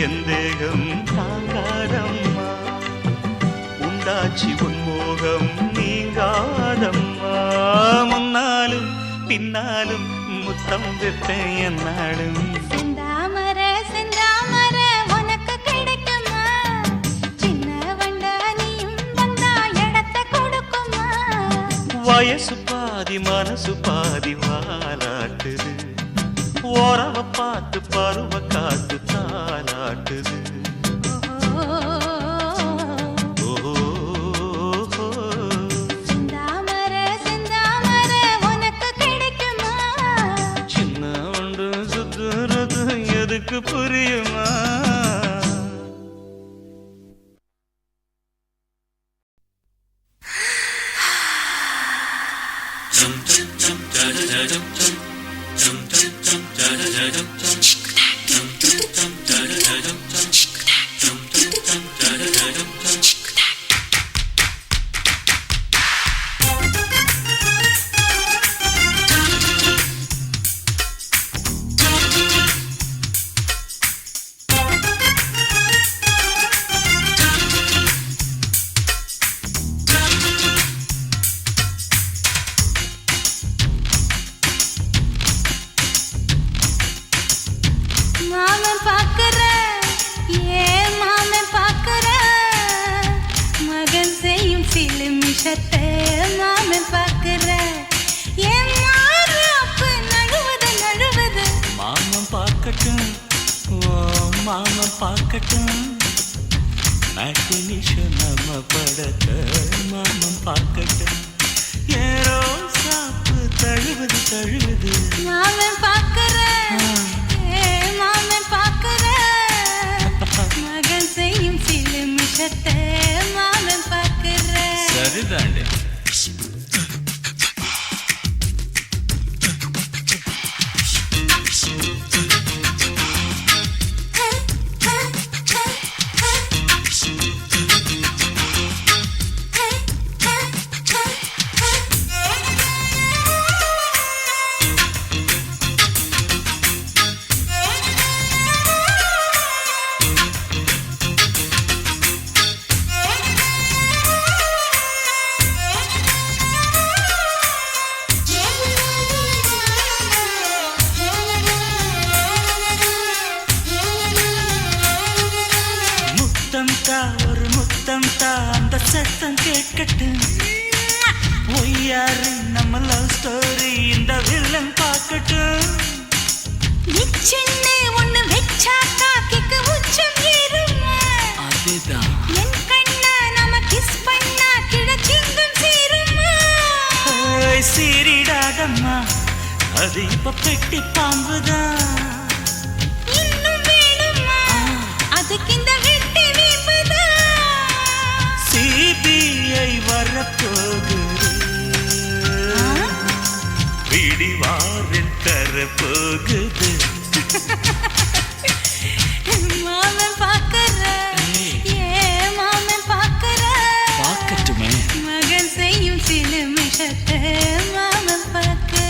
எந்தேகம் தாங்காதம்மா, உண்டாச்சி உன்மோகம் நீங்காதம்மா, முன்னாலும் பின்னாலும் முத்தம் வைப்பேன் என்னாலும். செந்தாமர செந்தாமர உனக்கு கிடைக்குமா, சின்ன வண்டா நீயும் வந்தா இடத்தை கொடுக்குமா, வயசு பாதி மனசு பாதி வாலாட்டுது, உறவ பார்த்து பருவ காத்து தாலாட்டுது. செந்தாமர செந்தாமர உனக்கு கிடைக்குமா, சின்ன ஒன்று சுத்துறது எதுக்கு புரியுமா. நிமிஷத்தை மாமன் பார்க்கிற என் மாறாப்பு நழுவது நழுவது மாமன் பார்க்கட்டும் ஓ மாமன் பார்க்கட்டும் மேட்டினிஷன் நம்ம படத்தை மாமன் பார்க்கட்டும் ஏரோ சாப்பு தழுவது தழுவது மாமன் பார்க்கிற மாமன் பார்க்கிற மகன் செய்யும் சில நிமிஷத்தை மாமன் பார்க்கிற சரிதாண்டி ஒரு முத்தம் தா அந்த சத்தம் கேட்கட்டும் ஒய்யாரு நம்ம லவ் ஸ்டோரி இந்த வில்லன் பார்க்கட்டும் நிச்சன்னு ஒண்ணு வெச்சாக்கா கிக்கு உச்சம் ஏறுமா அதுதான் என் கண்ணா நம்ம கிஸ் பண்ணா கிடச்சிங்கும் சீருமா சீரிடாதம்மா அது இப்ப பெட்டி பாம்புதான் இன்னும் வேணுமா அதுக்கு இந்த வெட்டி வீம்புதான் சிபிஐ வரப்போகுது பிடிவாரில் தரப்போகுது மாமன் பார்க்கற மாமன் பார்க்கற பார்க்கட்டுமே மகன் செய்யும் சில நிமிஷத்தை மாமன் பார்க்கற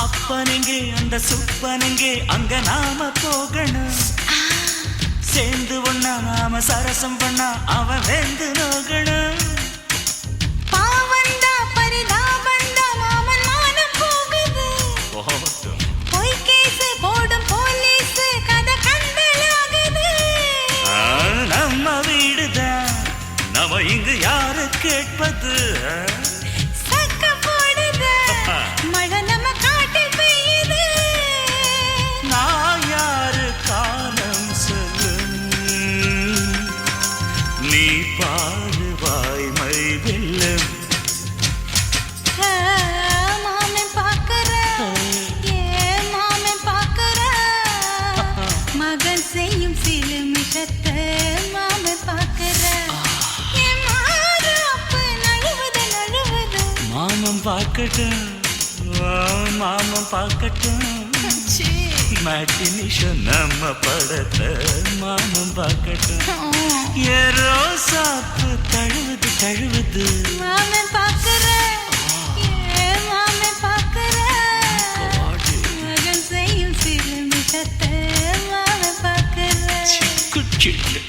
அப்பனெங்கே அந்த சுப்பனெங்கே அங்க நாம போகணும் சேர்ந்து ஒண்ணா நாம சரசம் பண்ணா அவன் வெந்து நோகணும் பாவந்தா பரிதாபந்தா மாமன் மானம் போகுது பொய் கேஸ் போடும் போலீஸ் கதை கண்டலாகுது நம்ம வீடுதான் நம்ம இங்கு யாரு கேட்பது சக்க போடுது மழை நம்ம காட்டில் பெய்யுது நான் யாரு காலம் சொல்லும் நீ பாரு வாய்மை வெல்லும் மாமன் பார்க்கற மாமன் பார்க்கற மகன் செய்யும் சில நிமிஷத்தை மாமன் பார்க்கற மாமன் பார்க்கட்டும் மாமன் பார்க்கட்டும் மேட்டினிஷன் நம்ம படத்தை மாமன் பார்க்கட்டும் ஏரோ சாப்பு தழுவுது தழுவுது மாமன் பார்க்கற மாமன் பார்க்கற மகன் செய்யும் சில நிமிஷத்தை மாமன் பார்க்கற குச்சிட்டு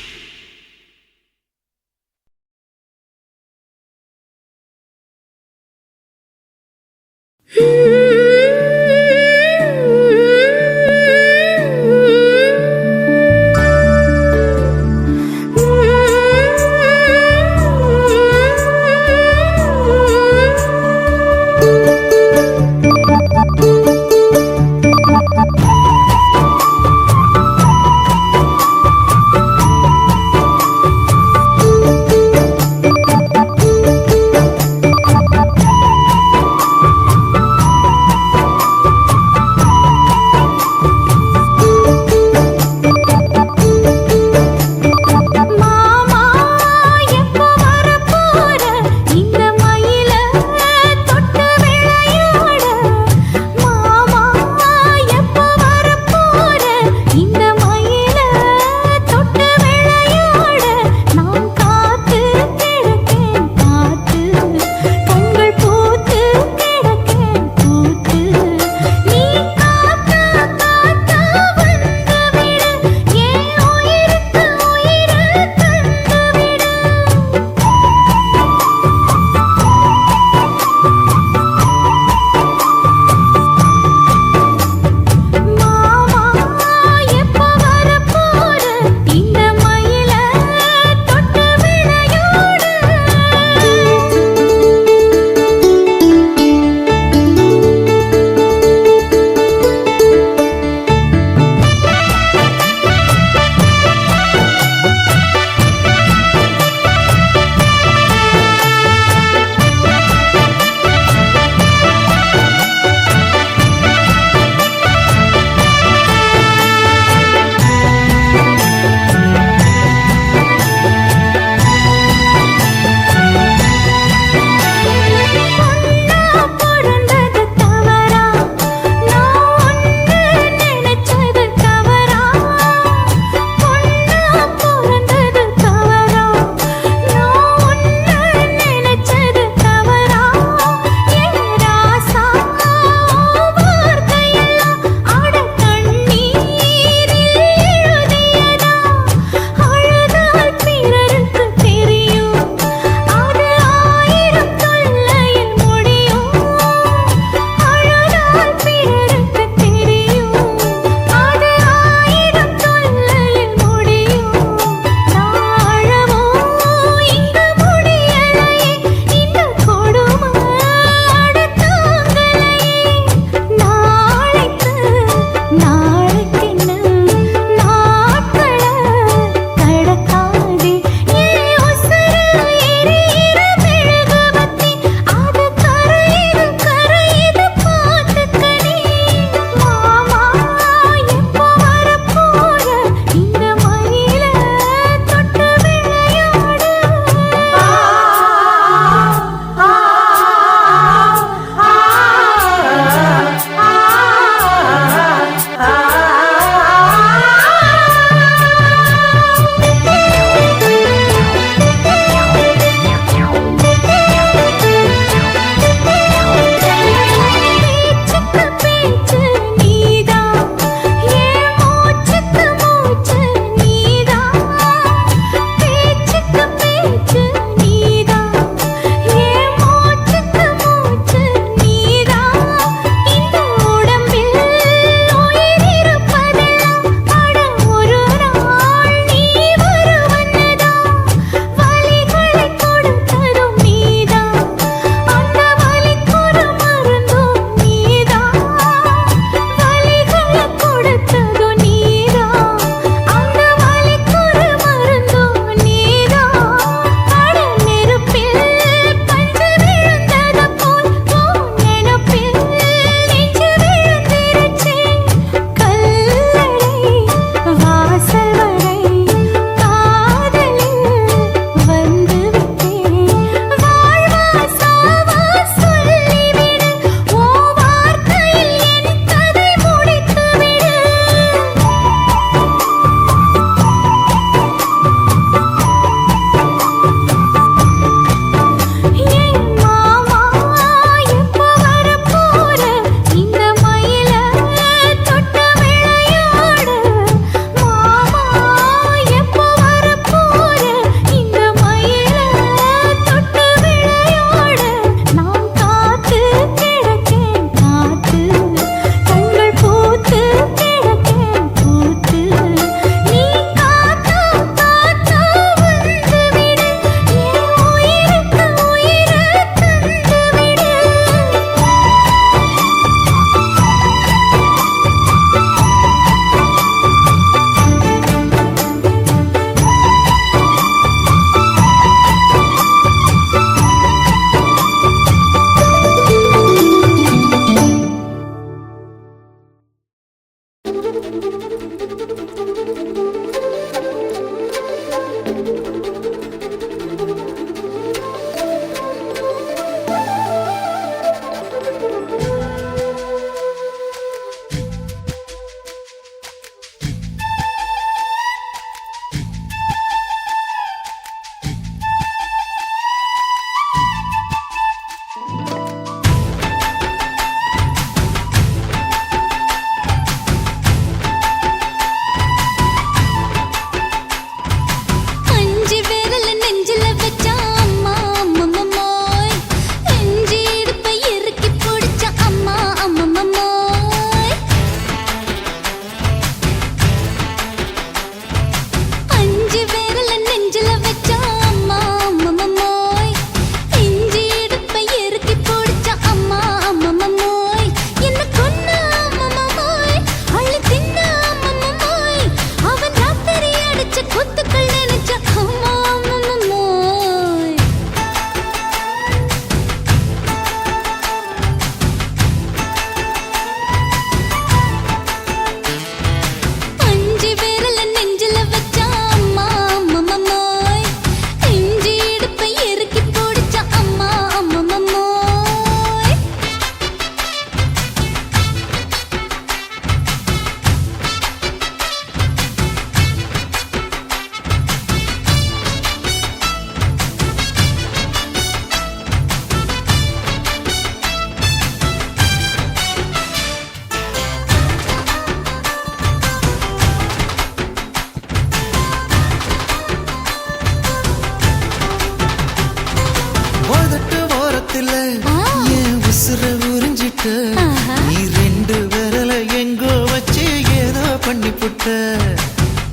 புட்ட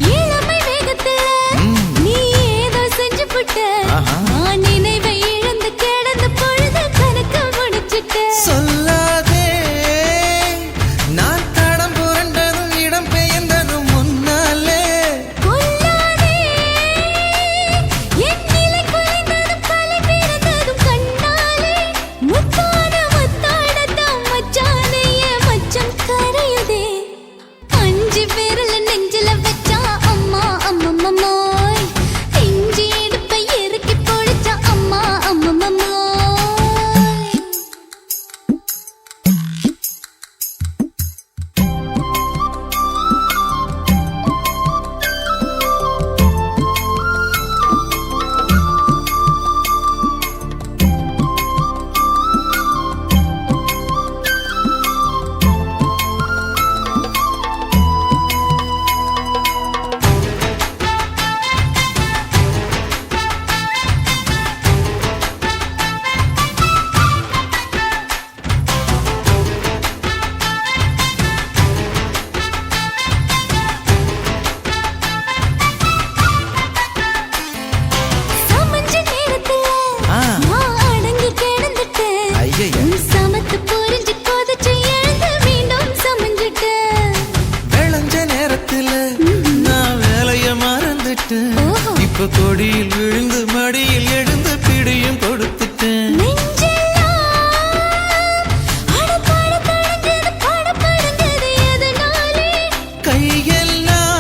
இளமை வேகத்துல நீ ஏதோ செஞ்சு புட்ட நான் நினைவை இழந்து கிடந்த பொழுது கணக்கு முடிச்சிட்ட சொல்லாதே நான் தடம் புரண்டதும் இடம் பெயர்ந்ததும் முன்னாலே கொல்லாதே என் நிலை குலைந்ததும் கலை பிறந்ததும் கண்ணாலே முத்தான முத்தாடத்தான் மச்சானே என் மச்சம் கரையுதே அஞ்சு விரல நெஞ்சில வச்சா அம்மா அம்மம்மோய் இஞ்சி இடுப்பை இறுக்கி பொழிச்சா அம்மா அம்மம்மோய் சமஞ்ச நேரத்துல நான் அடங்கி கிடந்துட்டேன் ஐயைய. சமத்து புரிஞ்சு கொதிச்சு எழுந்து மீண்டும் சமஞ்சிட்டேன் விளைஞ்ச நேரத்துல நான் வேலைய மறந்துட்டேன் ஓஹோ. இப்ப கொடியில் விழுந்து மடியில் எழுந்து பிடியும் கொடுத்துட்டேன் நெஞ்செல்லாம் அடப்பாட தடஞ்சது படபடந்தது எதனாலே கையெல்லாம்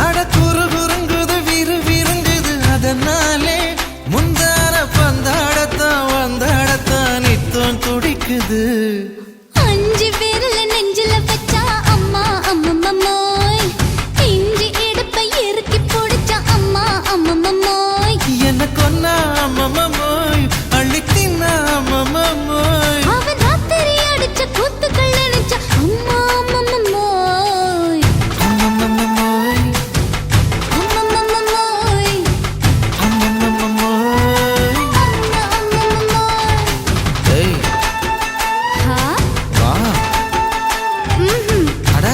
அட குறுகுறுங்குது விறுவிறுங்குது அதனாலே முந்தான பந்தாடத்தான் வந்தாடத்தான் நித்தம் துடிக்குது அஞ்சு விரல நெஞ்சில வச்சா அம்மா அம்மம்மோய் இஞ்சி இடுப்பை இறுக்கி பொடிச்சா அம்மா அம்மம்மோய் என்ன கொன்னா அம்மம்மோய் அள்ளி தின்னா அம்மம்மோய் அவன் ராத்திரி அடிச்ச கூத்துக்கள் நினைச்சா அம்மா அம்மம்மோய் அம்மம்மோய் அம்மம்மோய் அம்மம்மோய் அம்மா அம்மம்மோய் ஏய் ஹா வா ம்ஹும் அட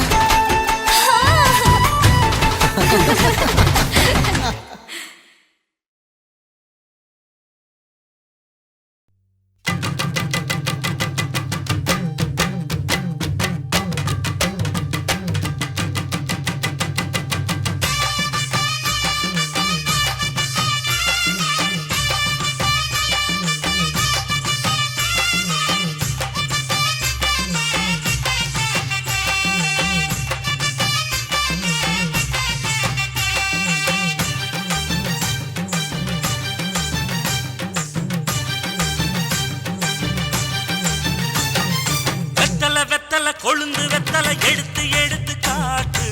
வெத்தல வெத்தல கொழுந்து வெத்தல எடுத்து எடுத்து காட்டு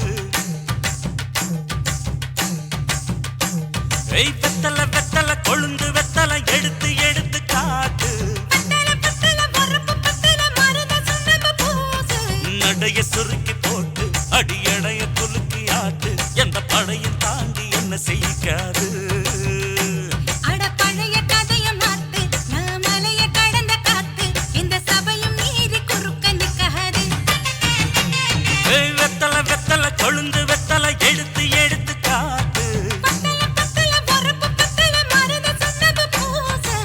ஏய் வெத்தல வெத்தல கொழுந்து வெத்தல எடுத்து எடுத்து காட்டு நடைய சுருக்கி போட்டு அடியடைய குலுக்கி ஆட்டு எந்த படையும் தாண்டி என்ன செய்யாது அட பழைய கதைய மாத்து நான் மலைய கடந்த காத்து இந்த சபையும் மீறி குறுக்க நிக்காது ஏய் வெத்தல வெத்தல கொழுந்து வெத்தல எடுத்து எடுத்து காட்டு பத்தல பொறுப்பு பத்தல மருத சொன்னது பூசு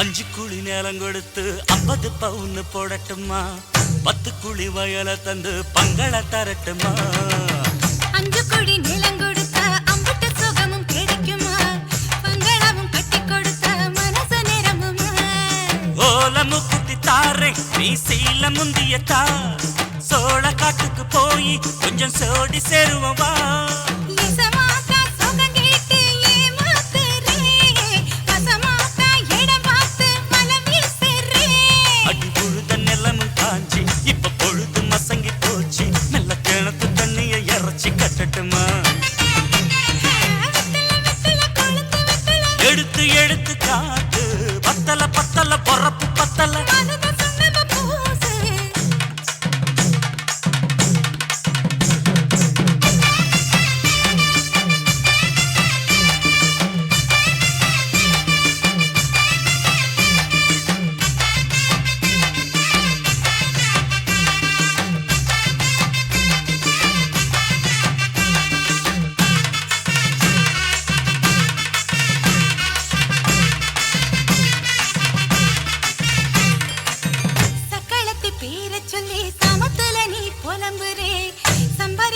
அஞ்சு குழி நேரம் கொடுத்து 50 பவுன் போடட்டுமா 10 குழி வயல தந்து பங்கள தரட்டுமா அஞ்சு கோடி நிலம் கொடுத்த அம்புட்டு சுகமும் கிடைக்குமா பங்களாவும் கட்டி கொடுத்த மனச நிரம்புமா ஓல முக்குத்தி தாரை நீ சீல முந்திய தார் சோழ காட்டுக்கு போய் கொஞ்சம் சோடி சேருவம் வா இசமாத்தா சுகம் கேட்டு ஏமாத்துறே வசமாத்தா இடம் பார்த்து மலம் வீசுறே அடி புழுத நிலமும் காஞ்சி இப்ப பொழுது மசங்கி போச்சு மெல்ல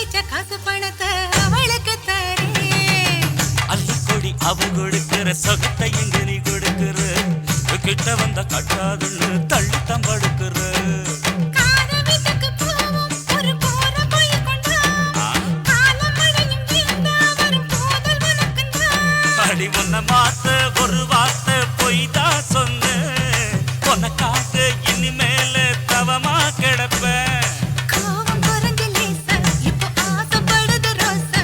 மிச்ச காசு பணத்தை அவளுக்கு தரேன். அள்ளிக்கொடி அவ கொடுக்கிற சொகத்தை எங்க நீ கொடுக்கிற கிட்ட வந்த கட்டாதுன்னு தள்ளித்தான் படுக்கிற காத வீட்டுக்கு போவோம் ஒரு போற போய் கொண்டா காலம் மழையும் வீழ்ந்தா வரும் போதல் உனக்குந்தா. அடி உன்னை மாத்த ஒரு வார்த்தை பொய் தான் சொன்னேன் உனக்காக இனிமேல தவமா கிடப்பேன். கோவம் குறைஞ்ச லேசா இப்போ ஆசைப்படுது ரோசா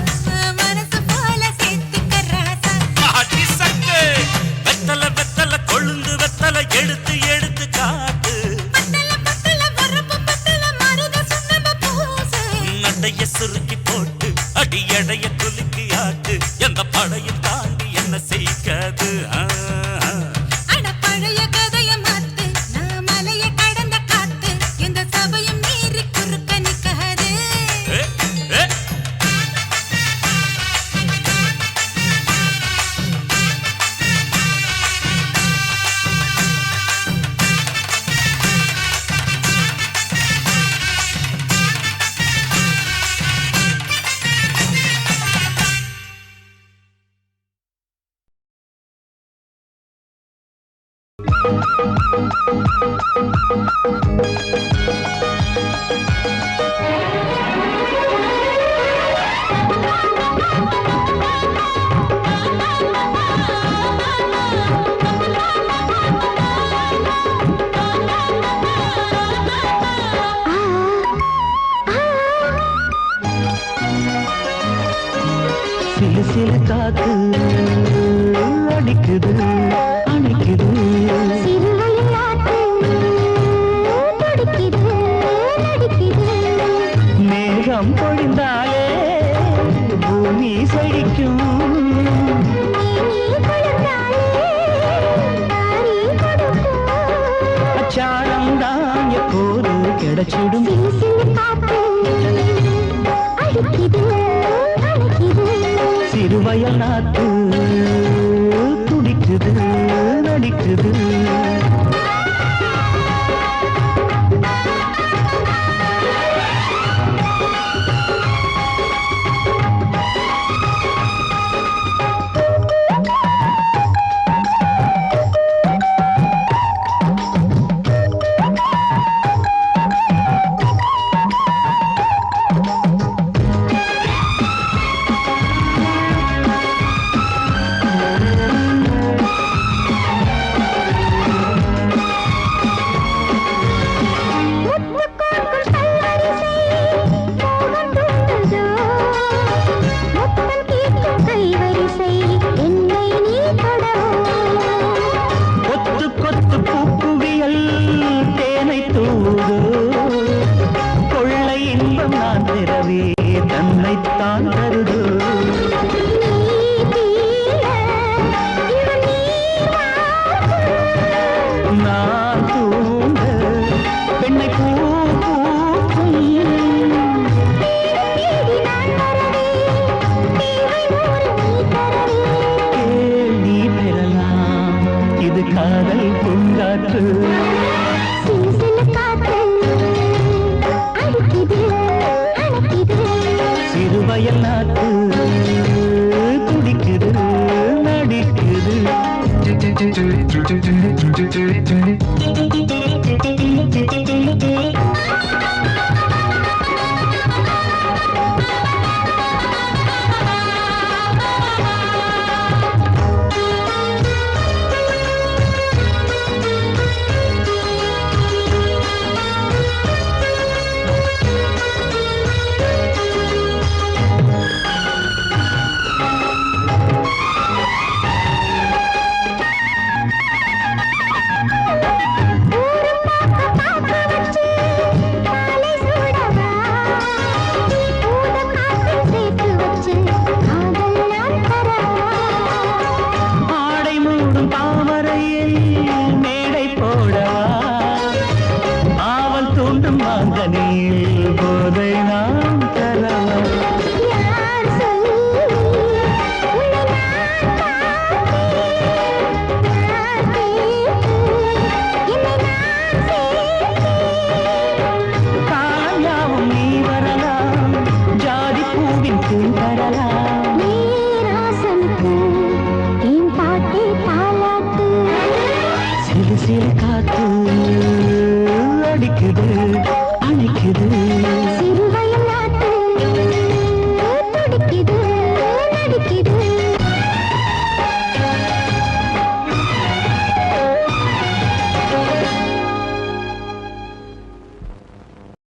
மனசு போல சேர்த்துக்க ராசா. அடி சக்கு வெத்தல வெத்தல கொழுந்து வெத்தல எடுத்து எடுத்து காட்டு பத்தல பத்தல வரப்பு பத்தல மருத சுண்ணாம்பு பூசு. நடைய சுருக்கி போட்டு அடி எடைய குலுக்கி ஆட்டு எந்த படையும் தாண்டி என்ன செய்யாது. அட பழைய கதைய மாத்து நான் மலைய கடந்த காத்து இந்த சபையும் மீறி குறுக்க நிக்காது. ஏ, ஏ. சிலு சிலு காத்து அடிக்குது அணைக்குது சிறுவயல் ஆட்டு துடிக்குது நடிக்குது. மேகம் பொழிந்தாலே பூமி செழிக்கும் நீ கொடுத்தாலே தாரி கொடுக்கும். அச்சாரம் தான் எப்போது கிடைச்சிடும். சிலு சிலு காத்து அடிக்குது அணைக்குது. சிறுவயல் நாத்து துடிக்குது நடிக்குது. கொத்து கொத்து பூக்குவியல் தேனை தூது கொள்ளை இன்பம் நான் பெற